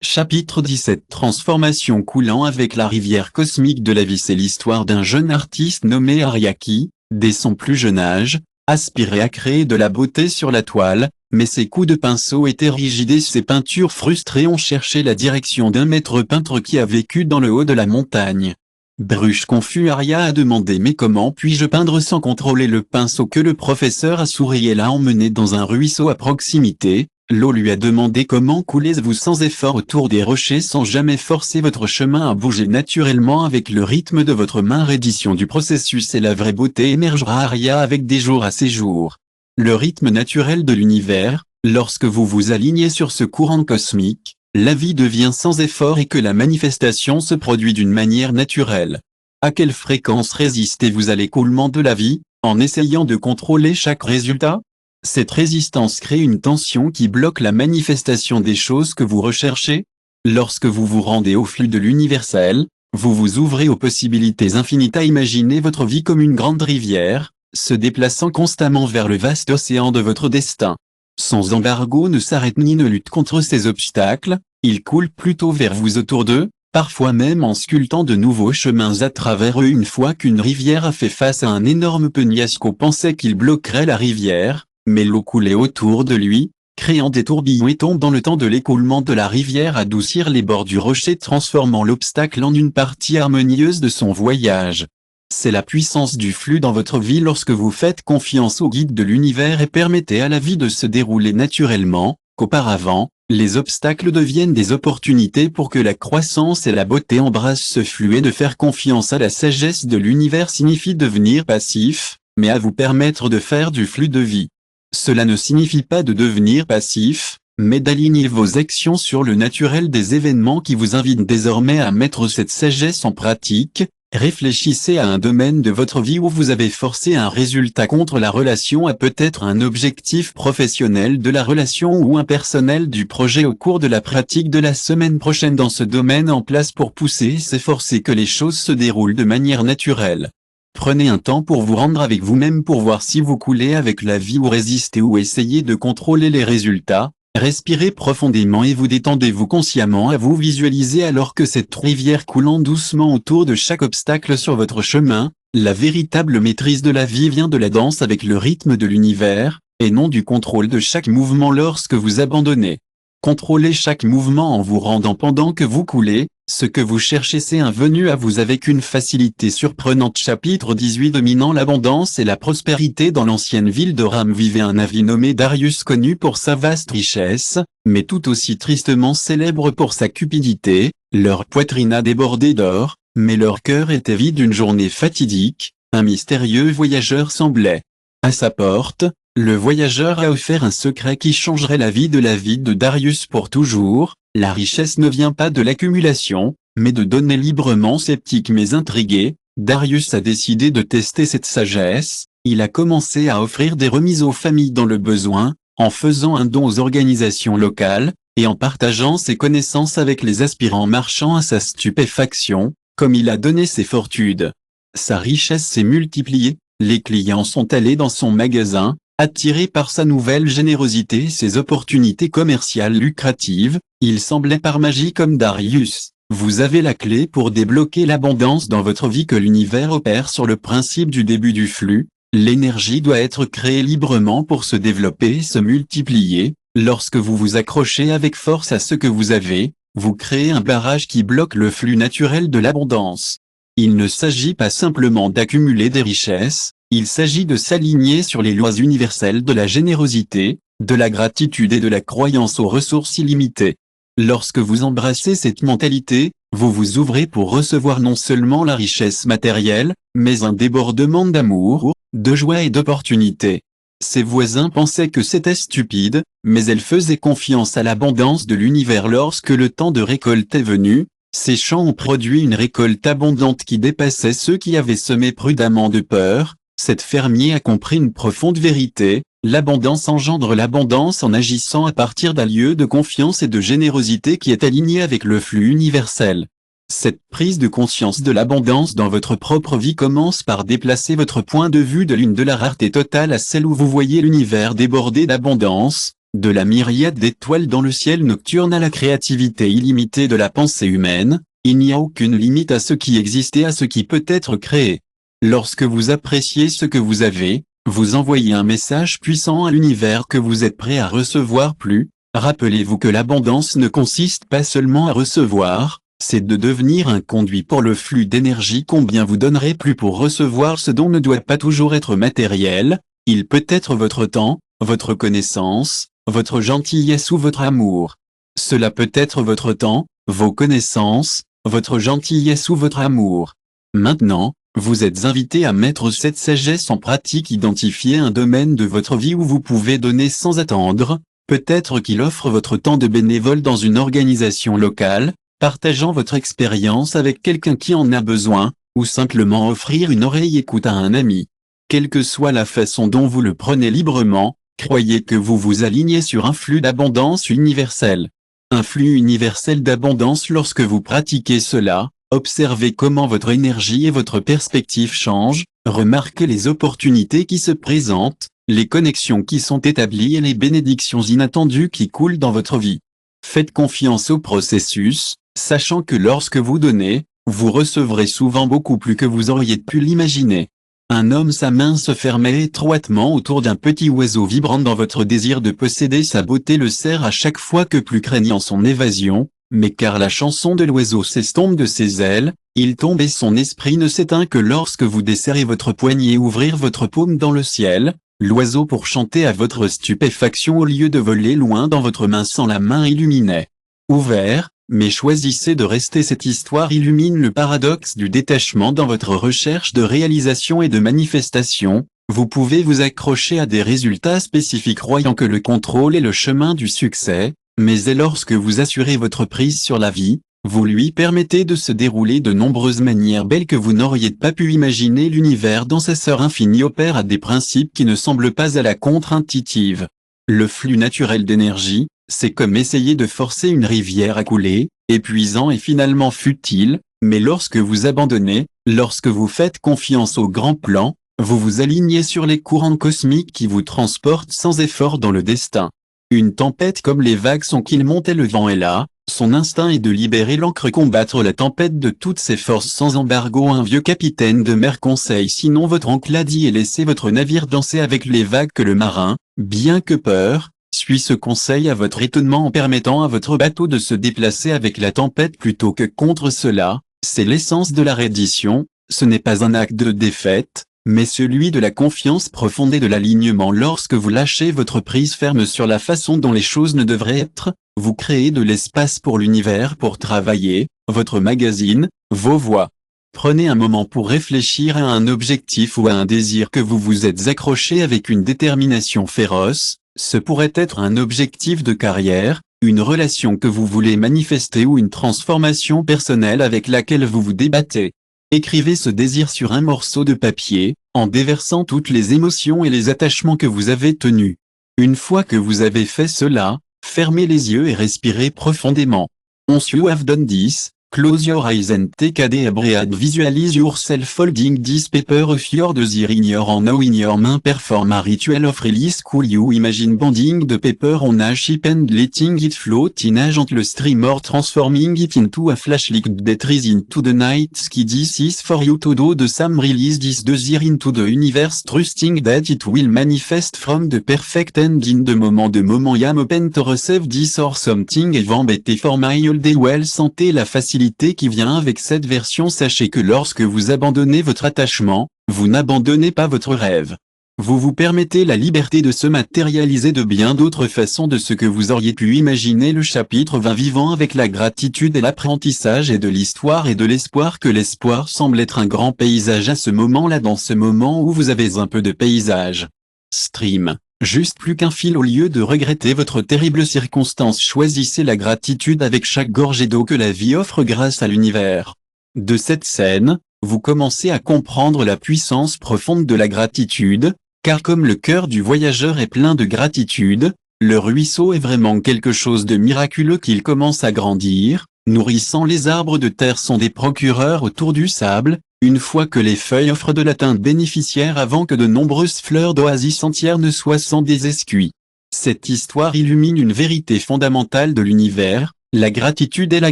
Chapitre 17 Transformation coulant avec la rivière cosmique de la vie. C'est l'histoire d'un jeune artiste nommé Arya qui, dès son plus jeune âge, aspirait à créer de la beauté sur la toile, mais ses coups de pinceau étaient rigides et ses peintures frustrées ont cherché la direction d'un maître peintre qui a vécu dans le haut de la montagne. Bruche confus, Arya a demandé: mais comment puis-je peindre sans contrôler le pinceau? Que le professeur a souri et l'a emmené dans un ruisseau à proximité. L'eau lui a demandé: comment coulez-vous sans effort autour des rochers sans jamais forcer votre chemin à bouger naturellement avec le rythme de votre main? Reddition du processus et la vraie beauté émergera. Arya avec des jours à ses jours. Le rythme naturel de l'univers, lorsque vous vous alignez sur ce courant cosmique, la vie devient sans effort et que la manifestation se produit d'une manière naturelle. À quelle fréquence résistez-vous à l'écoulement de la vie, en essayant de contrôler chaque résultat? Cette résistance crée une tension qui bloque la manifestation des choses que vous recherchez. Lorsque vous vous rendez au flux de l'universel, vous vous ouvrez aux possibilités infinies. À imaginer votre vie comme une grande rivière, se déplaçant constamment vers le vaste océan de votre destin. Sans embargo ne s'arrête ni ne lutte contre ces obstacles, il coule plutôt vers vous, autour d'eux, parfois même en sculptant de nouveaux chemins à travers eux. Une fois qu'une rivière a fait face à un énorme penhasco, pensait qu'il bloquerait la rivière, mais l'eau coulait autour de lui, créant des tourbillons et tombe dans le temps de l'écoulement de la rivière adoucir les bords du rocher, transformant l'obstacle en une partie harmonieuse de son voyage. C'est la puissance du flux dans votre vie lorsque vous faites confiance au guide de l'univers et permettez à la vie de se dérouler naturellement, qu'auparavant, les obstacles deviennent des opportunités pour que la croissance et la beauté embrassent ce flux. Et de faire confiance à la sagesse de l'univers signifie devenir passif, mais à vous permettre de faire du flux de vie. Cela ne signifie pas de devenir passif, mais d'aligner vos actions sur le naturel des événements qui vous invitent désormais à mettre cette sagesse en pratique. Réfléchissez à un domaine de votre vie où vous avez forcé un résultat contre la relation, à peut-être un objectif professionnel de la relation ou un personnel du projet au cours de la pratique de la semaine prochaine dans ce domaine en place pour pousser et s'efforcer que les choses se déroulent de manière naturelle. Prenez un temps pour vous rendre avec vous-même pour voir si vous coulez avec la vie ou résistez ou essayez de contrôler les résultats. Respirez profondément et vous détendez-vous consciemment à vous visualiser alors que cette rivière coulant doucement autour de chaque obstacle sur votre chemin. La véritable maîtrise de la vie vient de la danse avec le rythme de l'univers, et non du contrôle de chaque mouvement lorsque vous abandonnez. Contrôlez chaque mouvement en vous rendant pendant que vous coulez. Ce que vous cherchez s'est venu à vous avec une facilité surprenante. Chapitre 18 Dominant l'abondance et la prospérité. Dans l'ancienne ville de Ram vivait un Navi nommé Darius, connu pour sa vaste richesse, mais tout aussi tristement célèbre pour sa cupidité. Leur poitrine a débordé d'or, mais leur cœur était vide. Une journée fatidique, un mystérieux voyageur semblait à sa porte. Le voyageur a offert un secret qui changerait la vie de Darius pour toujours. La richesse ne vient pas de l'accumulation, mais de donner librement. Sceptique mais intrigué, Darius a décidé de tester cette sagesse. Il a commencé à offrir des remises aux familles dans le besoin, en faisant un don aux organisations locales, et en partageant ses connaissances avec les aspirants marchands. À sa stupéfaction, comme il a donné ses fortunes, sa richesse s'est multipliée. Les clients sont allés dans son magasin, attirés par sa nouvelle générosité et ses opportunités commerciales lucratives. Il semblait par magie comme Darius. Vous avez la clé pour débloquer l'abondance dans votre vie. Que l'univers opère sur le principe du début du flux. L'énergie doit être créée librement pour se développer et se multiplier. Lorsque vous vous accrochez avec force à ce que vous avez, vous créez un barrage qui bloque le flux naturel de l'abondance. Il ne s'agit pas simplement d'accumuler des richesses, il s'agit de s'aligner sur les lois universelles de la générosité, de la gratitude et de la croyance aux ressources illimitées. Lorsque vous embrassez cette mentalité, vous vous ouvrez pour recevoir non seulement la richesse matérielle, mais un débordement d'amour, de joie et d'opportunités. Ses voisins pensaient que c'était stupide, mais elle faisait confiance à l'abondance de l'univers. Lorsque le temps de récolte est venu, Ces champs ont produit une récolte abondante qui dépassait ceux qui avaient semé prudemment de peur. Cet fermier a compris une profonde vérité: l'abondance engendre l'abondance en agissant à partir d'un lieu de confiance et de générosité qui est aligné avec le flux universel. Cette prise de conscience de l'abondance dans votre propre vie commence par déplacer votre point de vue de l'une de la rareté totale à celle où vous voyez l'univers débordé d'abondance, de la myriade d'étoiles dans le ciel nocturne à la créativité illimitée de la pensée humaine. Il n'y a aucune limite à ce qui existe et à ce qui peut être créé. Lorsque vous appréciez ce que vous avez, vous envoyez un message puissant à l'univers que vous êtes prêt à recevoir plus. Rappelez-vous que l'abondance ne consiste pas seulement à recevoir, c'est de devenir un conduit pour le flux d'énergie. Combien vous donnerez plus pour recevoir ce dont ne doit pas toujours être matériel? Il peut être votre temps, votre connaissance, votre gentillesse ou votre amour. Cela peut être votre temps, vos connaissances, votre gentillesse ou votre amour. Maintenant, vous êtes invité à mettre cette sagesse en pratique. Identifiez un domaine de votre vie où vous pouvez donner sans attendre. Peut-être qu'il offre votre temps de bénévole dans une organisation locale, partageant votre expérience avec quelqu'un qui en a besoin, ou simplement offrir une oreille écoute à un ami. Quelle que soit la façon dont vous le prenez librement, croyez que vous vous alignez sur un flux d'abondance universelle. Un flux universel d'abondance. Lorsque vous pratiquez cela, observez comment votre énergie et votre perspective changent, remarquez les opportunités qui se présentent, les connexions qui sont établies et les bénédictions inattendues qui coulent dans votre vie. Faites confiance au processus, sachant que lorsque vous donnez, vous recevrez souvent beaucoup plus que vous auriez pu l'imaginer. Un homme, sa main se fermait étroitement autour d'un petit oiseau vibrant dans votre désir de posséder sa beauté le serre à chaque fois que plus craignant son évasion, mais car la chanson de l'oiseau s'estompe de ses ailes, il tombe et son esprit ne s'éteint que lorsque vous desserrez votre poignet et ouvrir votre paume dans le ciel, l'oiseau pour chanter à votre stupéfaction au lieu de voler loin dans votre main sans la main illuminée. Ouvert, mais choisissez de rester. Cette histoire illumine le paradoxe du détachement dans votre recherche de réalisation et de manifestation. Vous pouvez vous accrocher à des résultats spécifiques croyant que le contrôle est le chemin du succès, mais lorsque vous assurez votre prise sur la vie, vous lui permettez de se dérouler de nombreuses manières belles que vous n'auriez pas pu imaginer. L'univers dans sa sœur infinie opère à des principes qui ne semblent pas à la contre-intuitive. Le flux naturel d'énergie, c'est comme essayer de forcer une rivière à couler, épuisant et finalement futile, mais lorsque vous abandonnez, lorsque vous faites confiance au grand plan, vous vous alignez sur les courants cosmiques qui vous transportent sans effort dans le destin. Une tempête comme les vagues sont qu'il monte et le vent est là, son instinct est de libérer l'ancre, combattre la tempête de toutes ses forces sans embargo. Un vieux capitaine de mer conseille sinon votre oncle a dit, et laissez votre navire danser avec les vagues. Que le marin, bien que peur, suit ce conseil à votre étonnement en permettant à votre bateau de se déplacer avec la tempête plutôt que contre cela. C'est l'essence de la reddition, ce n'est pas un acte de défaite, mais celui de la confiance profonde et de l'alignement. Lorsque vous lâchez votre prise ferme sur la façon dont les choses ne devraient être, vous créez de l'espace pour l'univers pour travailler, votre magazine, vos voix. Prenez un moment pour réfléchir à un objectif ou à un désir que vous vous êtes accroché avec une détermination féroce. Ce pourrait être un objectif de carrière, une relation que vous voulez manifester ou une transformation personnelle avec laquelle vous vous débattez. Écrivez ce désir sur un morceau de papier, en déversant toutes les émotions et les attachements que vous avez tenus. Une fois que vous avez fait cela, fermez les yeux et respirez profondément. Once you have done this, close your eyes and take a deep breath. Visualize yourself folding this paper of your desire in your hand. Now in your main, perform a ritual of release. Could you imagine bending the paper on a ship and letting it float in a gentle stream, or transforming it into a flash liquid that rises into the night sky? This is for you to do the same. Release this desire into the universe, trusting that it will manifest from the perfect end in the moment. The moment I am open to receive this or something even better for my all day well. Sentez la facilité qui vient avec cette version. Sachez que lorsque vous abandonnez votre attachement, vous n'abandonnez pas votre rêve. Vous vous permettez la liberté de se matérialiser de bien d'autres façons de ce que vous auriez pu imaginer. Le chapitre 20, vivant avec la gratitude et l'apprentissage et de l'histoire et de l'espoir. Que l'espoir semble être un grand paysage à ce moment-là, dans ce moment où vous avez un peu de paysage. Stream. Juste plus qu'un fil au lieu de regretter votre terrible circonstance. Choisissez la gratitude avec chaque gorgée d'eau que la vie offre grâce à l'univers. De cette scène, vous commencez à comprendre la puissance profonde de la gratitude, car comme le cœur du voyageur est plein de gratitude, le ruisseau est vraiment quelque chose de miraculeux qu'il commence à grandir, nourrissant les arbres de terre sont des procureurs autour du sable, une fois que les feuilles offrent de la teinte bénéficiaire avant que de nombreuses fleurs d'oasis entières ne soient sans des escuits. Cette histoire illumine une vérité fondamentale de l'univers, la gratitude est la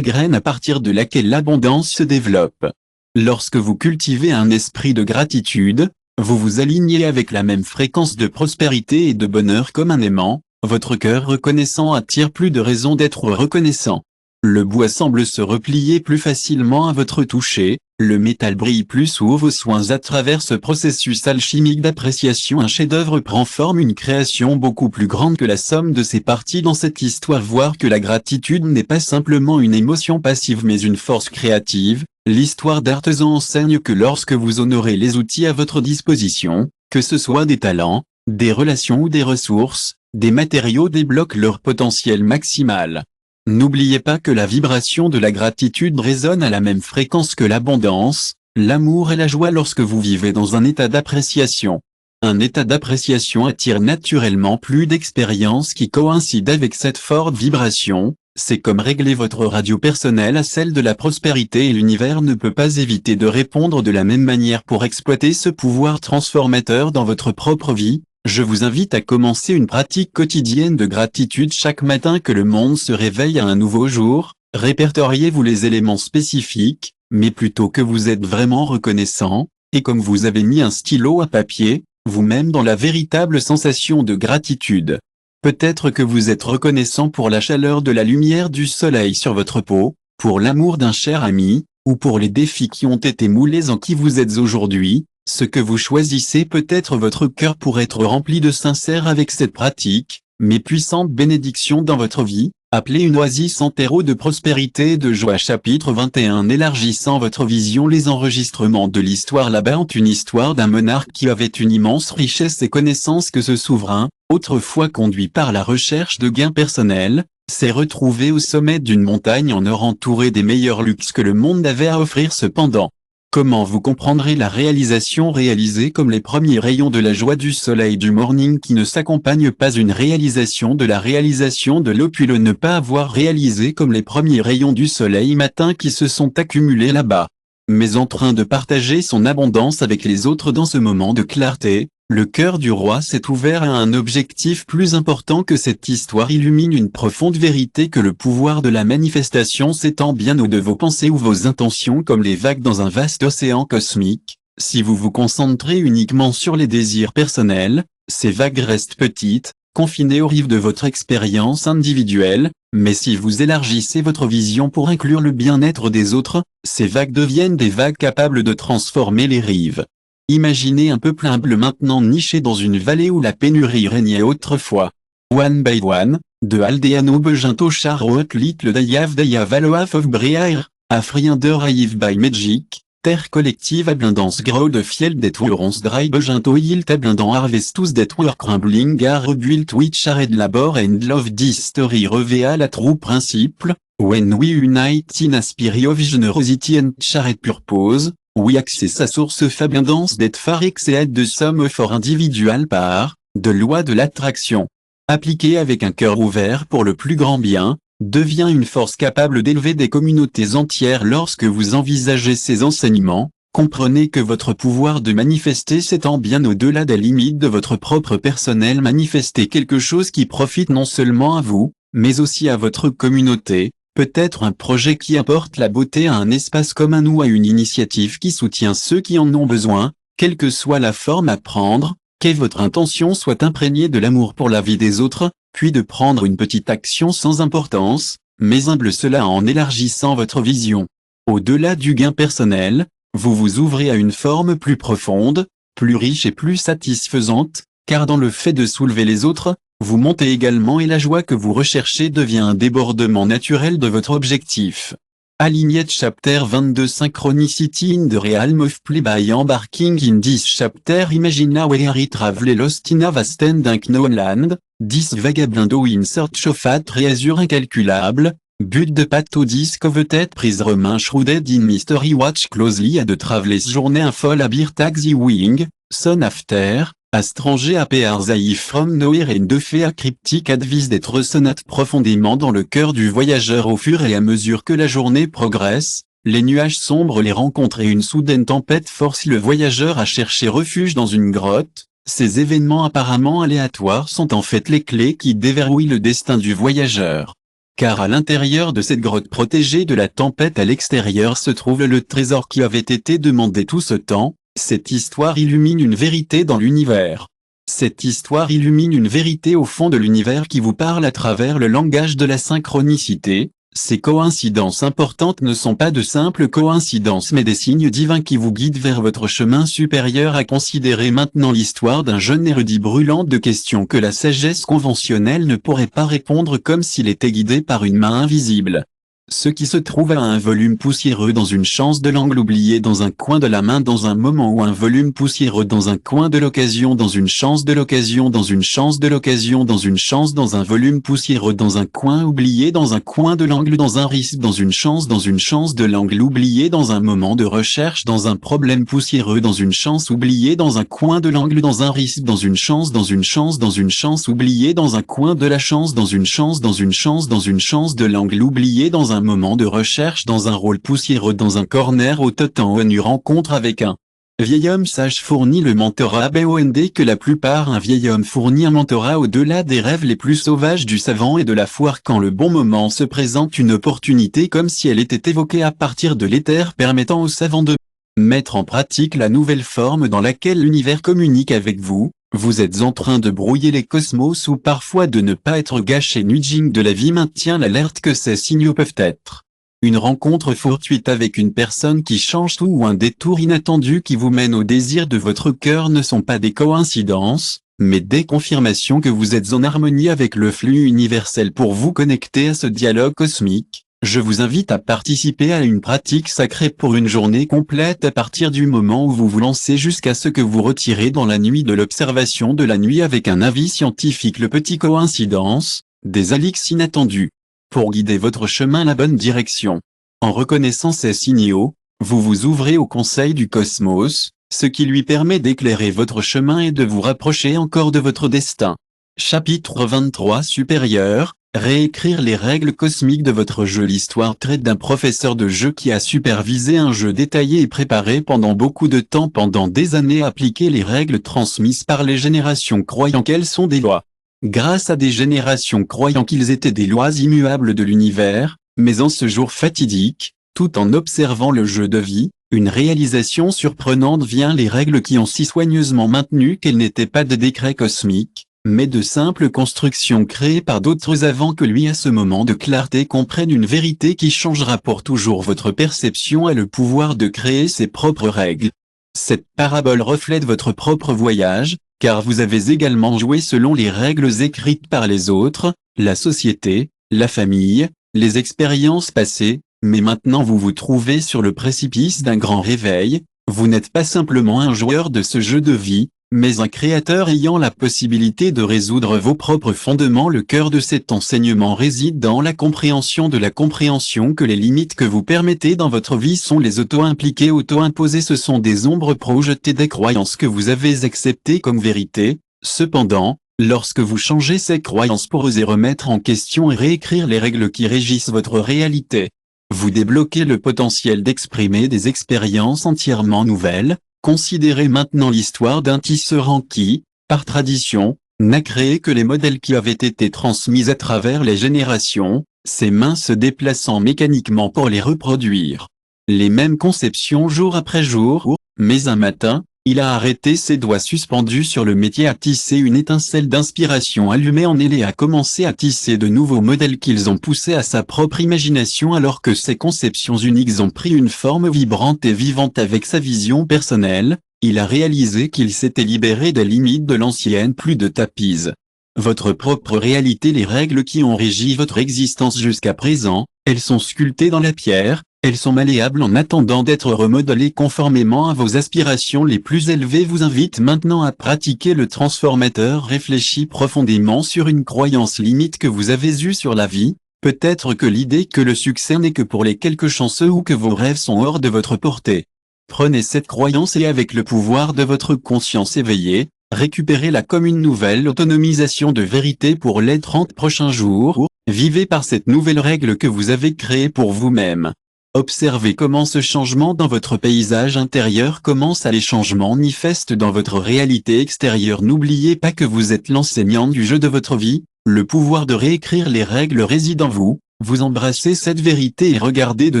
graine à partir de laquelle l'abondance se développe. Lorsque vous cultivez un esprit de gratitude, vous vous alignez avec la même fréquence de prospérité et de bonheur comme un aimant, votre cœur reconnaissant attire plus de raisons d'être reconnaissant. Le bois semble se replier plus facilement à votre toucher, le métal brille plus sous vos soins à travers ce processus alchimique d'appréciation. Un chef-d'œuvre prend forme, une création beaucoup plus grande que la somme de ses parties dans cette histoire. Voir que la gratitude n'est pas simplement une émotion passive mais une force créative, l'histoire d'Artisan enseigne que lorsque vous honorez les outils à votre disposition, que ce soit des talents, des relations ou des ressources, des matériaux débloquent leur potentiel maximal. N'oubliez pas que la vibration de la gratitude résonne à la même fréquence que l'abondance, l'amour et la joie lorsque vous vivez dans un état d'appréciation. Un état d'appréciation attire naturellement plus d'expériences qui coïncident avec cette forte vibration, c'est comme régler votre radio personnelle à celle de la prospérité et l'univers ne peut pas éviter de répondre de la même manière pour exploiter ce pouvoir transformateur dans votre propre vie. Je vous invite à commencer une pratique quotidienne de gratitude chaque matin que le monde se réveille à un nouveau jour. Répertoriez-vous les éléments spécifiques, mais plutôt que vous êtes vraiment reconnaissant, et comme vous avez mis un stylo à papier, vous-même dans la véritable sensation de gratitude. Peut-être que vous êtes reconnaissant pour la chaleur de la lumière du soleil sur votre peau, pour l'amour d'un cher ami, ou pour les défis qui ont été moulés en qui vous êtes aujourd'hui. Ce que vous choisissez peut être votre cœur pour être rempli de sincère avec cette pratique, mais puissante bénédiction dans votre vie, appelez une oasis en terreau de prospérité et de joie. Chapitre 21. Élargissant votre vision. Les enregistrements de l'histoire là-bas ont une histoire d'un monarque qui avait une immense richesse et connaissance que ce souverain, autrefois conduit par la recherche de gains personnels, s'est retrouvé au sommet d'une montagne en or entouré des meilleurs luxes que le monde avait à offrir. Cependant, comment vous comprendrez la réalisation réalisée comme les premiers rayons de la joie du soleil du morning qui ne s'accompagne pas une réalisation de la réalisation de l'eau puis le ne pas avoir réalisé comme les premiers rayons du soleil matin qui se sont accumulés là-bas. Mais en train de partager son abondance avec les autres dans ce moment de clarté, le cœur du roi s'est ouvert à un objectif plus important que cette histoire illumine une profonde vérité que le pouvoir de la manifestation s'étend bien au-delà de vos pensées ou vos intentions comme les vagues dans un vaste océan cosmique. Si vous vous concentrez uniquement sur les désirs personnels, ces vagues restent petites, confinées aux rives de votre expérience individuelle, mais si vous élargissez votre vision pour inclure le bien-être des autres, ces vagues deviennent des vagues capables de transformer les rives. Imaginez un peuple humble maintenant niché dans une vallée où la pénurie régnait autrefois. One by One, de Aldeano Beginto Charlotte Little Dayav Dayavaloaf of Breair, Afriander Aiv by Magic, Terre collective abondance grow de fiel det Worons Dry Beginto Yilt abondant Harvestus det Work Crumbling are rebuilt which ared labor and love this story revea la true principle, when we unite in a spirit of generosity and shared purpose. We access à source of abundance that far exceed the sum for individual par, de loi de l'attraction. Appliquée avec un cœur ouvert pour le plus grand bien, devient une force capable d'élever des communautés entières. Lorsque vous envisagez ces enseignements, comprenez que votre pouvoir de manifester s'étend bien au-delà des limites de votre propre personnel. Manifestez quelque chose qui profite non seulement à vous, mais aussi à votre communauté. Peut-être un projet qui apporte la beauté à un espace commun ou à une initiative qui soutient ceux qui en ont besoin, quelle que soit la forme à prendre, que votre intention soit imprégnée de l'amour pour la vie des autres, puis de prendre une petite action sans importance, mais humble cela en élargissant votre vision. Au-delà du gain personnel, vous vous ouvrez à une forme plus profonde, plus riche et plus satisfaisante, car dans le fait de soulever les autres, vous montez également et la joie que vous recherchez devient un débordement naturel de votre objectif. Aligned Chapter 22 Synchronicity in the Realm of Play by embarking in this chapter imagine how Harry traveled lost in a vast and unknown land, this vagabundo in search of a treasure incalculable, but the path to this coveted prize remain shrouded in mystery. Watch closely at the traveler's journey a full beer taxi wing, soon after, a strange appears from nowhere and fait a cryptic advice d'être sonate profondément dans le cœur du voyageur au fur et à mesure que la journée progresse, les nuages sombres les rencontrent et une soudaine tempête force le voyageur à chercher refuge dans une grotte. Ces événements apparemment aléatoires sont en fait les clés qui déverrouillent le destin du voyageur. Car à l'intérieur de cette grotte protégée de la tempête à l'extérieur se trouve le trésor qui avait été demandé tout ce temps. Cette histoire illumine une vérité dans l'univers. Cette histoire illumine une vérité au fond de l'univers qui vous parle à travers le langage de la synchronicité. Ces coïncidences importantes ne sont pas de simples coïncidences mais des signes divins qui vous guident vers votre chemin supérieur. À considérer maintenant l'histoire d'un jeune érudit brûlant de questions que la sagesse conventionnelle ne pourrait pas répondre comme s'il était guidé par une main invisible. Ce qui se trouve à un volume poussiéreux dans une chance de l'angle oublié dans un coin de la main dans un moment où un volume poussiéreux dans un coin de l'occasion dans une chance de l'occasion dans une chance de l'occasion dans une chance dans un volume poussiéreux dans un coin oublié dans un coin de l'angle dans un risque dans une chance de l'angle oublié dans un moment de recherche dans un problème poussiéreux dans une chance oubliée dans un coin de l'angle dans un risque dans une chance dans une chance dans une chance oubliée dans un coin de la chance dans une chance dans une chance dans une chance de l'angle oublié dans un moment de recherche dans un rôle poussiéreux dans un corner au temps une rencontre avec un vieil homme sage fournit le mentorat BOND que la plupart un vieil homme fournit un mentorat au-delà des rêves les plus sauvages du savant et de la foire quand le bon moment se présente une opportunité comme si elle était évoquée à partir de l'éther permettant au savant de mettre en pratique la nouvelle forme dans laquelle l'univers communique avec vous. Vous êtes en train de brouiller les cosmos ou parfois de ne pas être gâché. Nudging de la vie maintient l'alerte que ces signaux peuvent être une rencontre fortuite avec une personne qui change tout ou un détour inattendu qui vous mène au désir de votre cœur ne sont pas des coïncidences, mais des confirmations que vous êtes en harmonie avec le flux universel. Pour vous connecter à ce dialogue cosmique, je vous invite à participer à une pratique sacrée pour une journée complète à partir du moment où vous vous lancez jusqu'à ce que vous retirez dans la nuit de l'observation de la nuit avec un avis scientifique. Le petit coïncidence, des alix inattendus. Pour guider votre chemin la bonne direction. En reconnaissant ces signaux, vous vous ouvrez au conseil du cosmos, ce qui lui permet d'éclairer votre chemin et de vous rapprocher encore de votre destin. Chapitre 23 Supérieur. Réécrire les règles cosmiques de votre jeu. L'histoire traite d'un professeur de jeu qui a supervisé un jeu détaillé et préparé pendant beaucoup de temps pendant des années appliquer les règles transmises par les générations croyant qu'elles sont des lois. Grâce à des générations croyant qu'ils étaient des lois immuables de l'univers, mais en ce jour fatidique, tout en observant le jeu de vie, une réalisation surprenante vient les règles qui ont si soigneusement maintenu qu'elles n'étaient pas de décrets cosmiques, mais de simples constructions créées par d'autres avant que lui. À ce moment de clarté comprenne une vérité qui changera pour toujours votre perception a le pouvoir de créer ses propres règles. Cette parabole reflète votre propre voyage, car vous avez également joué selon les règles écrites par les autres, la société, la famille, les expériences passées, mais maintenant vous vous trouvez sur le précipice d'un grand réveil. Vous n'êtes pas simplement un joueur de ce jeu de vie, mais un créateur ayant la possibilité de résoudre vos propres fondements. Le cœur de cet enseignement réside dans la compréhension de la compréhension que les limites que vous permettez dans votre vie sont les auto-impliquées, auto-imposées. Ce sont des ombres projetées des croyances que vous avez acceptées comme vérité. Cependant, lorsque vous changez ces croyances pour oser remettre en question et réécrire les règles qui régissent votre réalité, vous débloquez le potentiel d'exprimer des expériences entièrement nouvelles. Considérez maintenant l'histoire d'un tisserand qui, par tradition, n'a créé que les modèles qui avaient été transmis à travers les générations, ses mains se déplaçant mécaniquement pour les reproduire. Les mêmes conceptions jour après jour, mais un matin, il a arrêté ses doigts suspendus sur le métier à tisser. Une étincelle d'inspiration allumée en elle et a commencé à tisser de nouveaux modèles qu'ils ont poussés à sa propre imagination alors que ces conceptions uniques ont pris une forme vibrante et vivante avec sa vision personnelle. Il a réalisé qu'il s'était libéré des limites de l'ancienne plus de tapise. Votre propre réalité. Les règles qui ont régi votre existence jusqu'à présent, elles sont sculptées dans la pierre, Elles sont malléables en attendant d'être remodelées conformément à vos aspirations les plus élevées. Vous invite maintenant à pratiquer le transformateur. Réfléchis profondément sur une croyance limite que vous avez eue sur la vie. Peut-être que l'idée que le succès n'est que pour les quelques chanceux ou que vos rêves sont hors de votre portée. Prenez cette croyance et avec le pouvoir de votre conscience éveillée, récupérez-la comme une nouvelle autonomisation de vérité pour les 30 prochains jours. Vivez par cette nouvelle règle que vous avez créée pour vous-même. Observez comment ce changement dans votre paysage intérieur commence à les changements manifestent dans votre réalité extérieure. N'oubliez pas que vous êtes l'enseignant du jeu de votre vie, le pouvoir de réécrire les règles réside en vous. Vous embrassez cette vérité et regardez de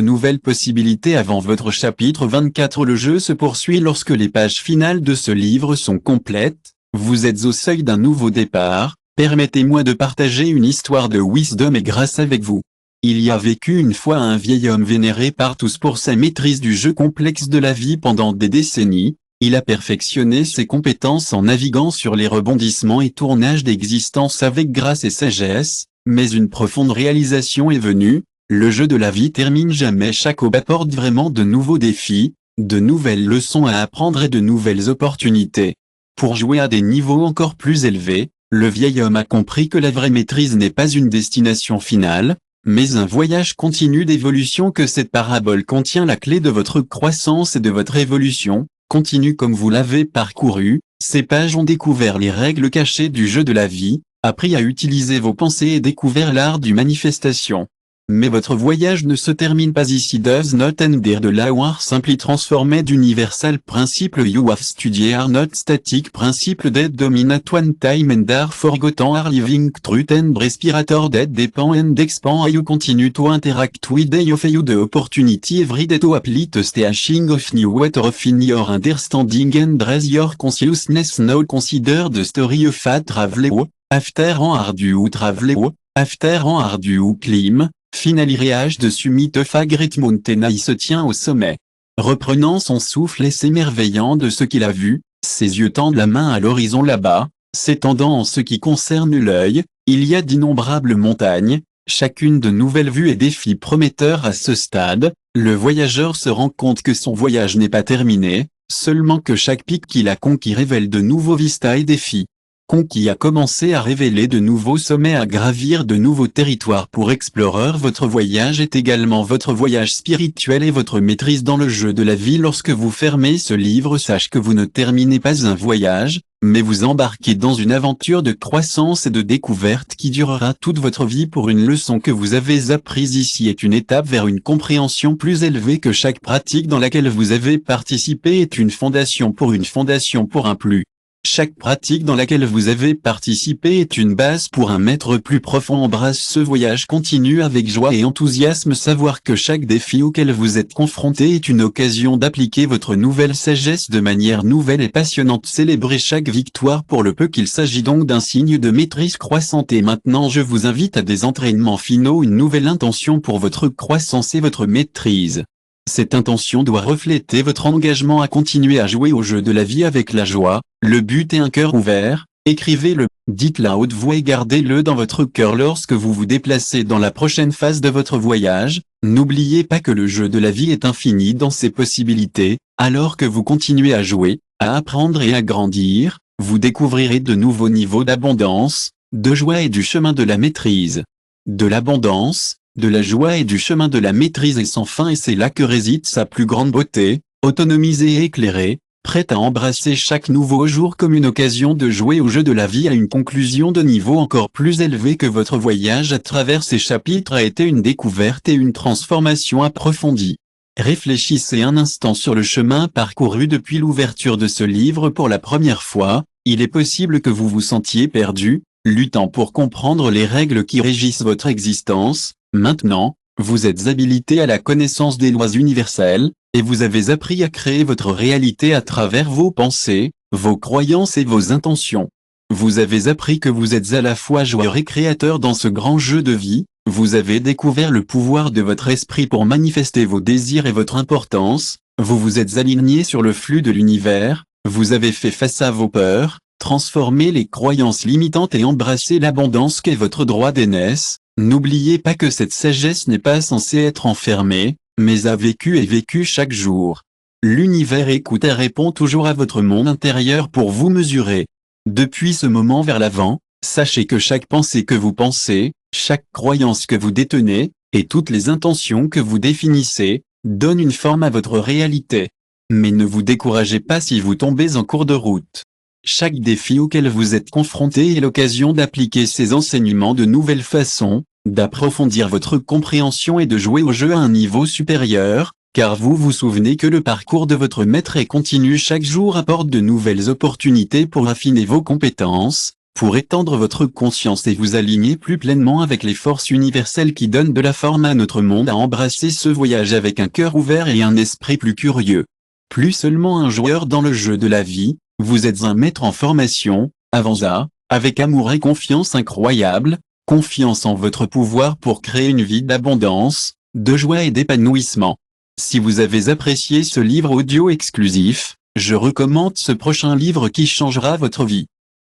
nouvelles possibilités avant votre chapitre 24. Le jeu se poursuit lorsque les pages finales de ce livre sont complètes. Vous êtes au seuil d'un nouveau départ. Permettez-moi de partager une histoire de wisdom et grâce avec vous. Il y a vécu une fois un vieil homme vénéré par tous pour sa maîtrise du jeu complexe de la vie pendant des décennies. Il a perfectionné ses compétences en naviguant sur les rebondissements et tournages d'existence avec grâce et sagesse, mais une profonde réalisation est venue, le jeu de la vie termine jamais. Chaque aube apporte vraiment de nouveaux défis, de nouvelles leçons à apprendre et de nouvelles opportunités. Pour jouer à des niveaux encore plus élevés, le vieil homme a compris que la vraie maîtrise n'est pas une destination finale, mais un voyage continu d'évolution. Que cette parabole contient la clé de votre croissance et de votre évolution. Continue comme vous l'avez parcouru, ces pages ont découvert les règles cachées du jeu de la vie, appris à utiliser vos pensées et découvert l'art du manifestation. Mais votre voyage ne se termine pas ici. Does not end here. De la war simply transformed universal principle you have studied are not static principle that dominate one time and are forgotten are living truth and respirator that depend and expand. You continue to interact with you of you the opportunity every day to apply the stashing of new water of in your understanding and raise your consciousness. Now consider the story of a traveler after an arduous traveler after an arduous climb. Finaliréage de Summit of a Great Mountain. Il se tient au sommet. Reprenant son souffle et s'émerveillant de ce qu'il a vu, ses yeux tendent la main à l'horizon là-bas, s'étendant en ce qui concerne l'œil, il y a d'innombrables montagnes, chacune de nouvelles vues et défis prometteurs. À ce stade, le voyageur se rend compte que son voyage n'est pas terminé, seulement que chaque pic qu'il a conquis révèle de nouveaux vistas et défis. Conquis a commencé à révéler de nouveaux sommets, à gravir de nouveaux territoires. Pour Explorer, votre voyage est également votre voyage spirituel et votre maîtrise dans le jeu de la vie. Lorsque vous fermez ce livre, sache que vous ne terminez pas un voyage, mais vous embarquez dans une aventure de croissance et de découverte qui durera toute votre vie. Pour une leçon que vous avez apprise ici est une étape vers une compréhension plus élevée. Que chaque pratique dans laquelle vous avez participé est une fondation pour un plus. Chaque pratique dans laquelle vous avez participé est une base pour un maître plus profond. Embrasse ce voyage continu avec joie et enthousiasme. Savoir que chaque défi auquel vous êtes confronté est une occasion d'appliquer votre nouvelle sagesse de manière nouvelle et passionnante. Célébrez chaque victoire pour le peu qu'il s'agit donc d'un signe de maîtrise croissante. Et maintenant je vous invite à des entraînements finaux, une nouvelle intention pour votre croissance et votre maîtrise. Cette intention doit refléter votre engagement à continuer à jouer au jeu de la vie avec la joie, le but et un cœur ouvert. Écrivez-le, dites-le à haute voix et gardez-le dans votre cœur lorsque vous vous déplacez dans la prochaine phase de votre voyage. N'oubliez pas que le jeu de la vie est infini dans ses possibilités. Alors que vous continuez à jouer, à apprendre et à grandir, vous découvrirez de nouveaux niveaux d'abondance, de joie et du chemin de la maîtrise. De l'abondance, de la joie et du chemin de la maîtrise est sans fin, et c'est là que réside sa plus grande beauté, autonomisée et éclairée, prête à embrasser chaque nouveau jour comme une occasion de jouer au jeu de la vie à une conclusion de niveau encore plus élevé. Que votre voyage à travers ces chapitres a été une découverte et une transformation approfondie. Réfléchissez un instant sur le chemin parcouru depuis l'ouverture de ce livre pour la première fois. Il est possible que vous vous sentiez perdu, luttant pour comprendre les règles qui régissent votre existence. Maintenant, vous êtes habilité à la connaissance des lois universelles, et vous avez appris à créer votre réalité à travers vos pensées, vos croyances et vos intentions. Vous avez appris que vous êtes à la fois joueur et créateur dans ce grand jeu de vie. Vous avez découvert le pouvoir de votre esprit pour manifester vos désirs et votre importance. Vous vous êtes aligné sur le flux de l'univers. Vous avez fait face à vos peurs, transformé les croyances limitantes et embrassé l'abondance qu'est votre droit d'aînesse. N'oubliez pas que cette sagesse n'est pas censée être enfermée, mais a vécu et vécu chaque jour. L'univers écoute et répond toujours à votre monde intérieur pour vous mesurer. Depuis ce moment vers l'avant, sachez que chaque pensée que vous pensez, chaque croyance que vous détenez, et toutes les intentions que vous définissez, donnent une forme à votre réalité. Mais ne vous découragez pas si vous tombez en cours de route. Chaque défi auquel vous êtes confronté est l'occasion d'appliquer ces enseignements de nouvelles façons, d'approfondir votre compréhension et de jouer au jeu à un niveau supérieur, car vous vous souvenez que le parcours de votre maître est continu, chaque jour apporte de nouvelles opportunités pour affiner vos compétences, pour étendre votre conscience et vous aligner plus pleinement avec les forces universelles qui donnent de la forme à notre monde, à embrasser ce voyage avec un cœur ouvert et un esprit plus curieux. Plus seulement un joueur dans le jeu de la vie, vous êtes un maître en formation, avancez avec amour et confiance incroyable, confiance en votre pouvoir pour créer une vie d'abondance, de joie et d'épanouissement. Si vous avez apprécié ce livre audio exclusif, je recommande ce prochain livre qui changera votre vie.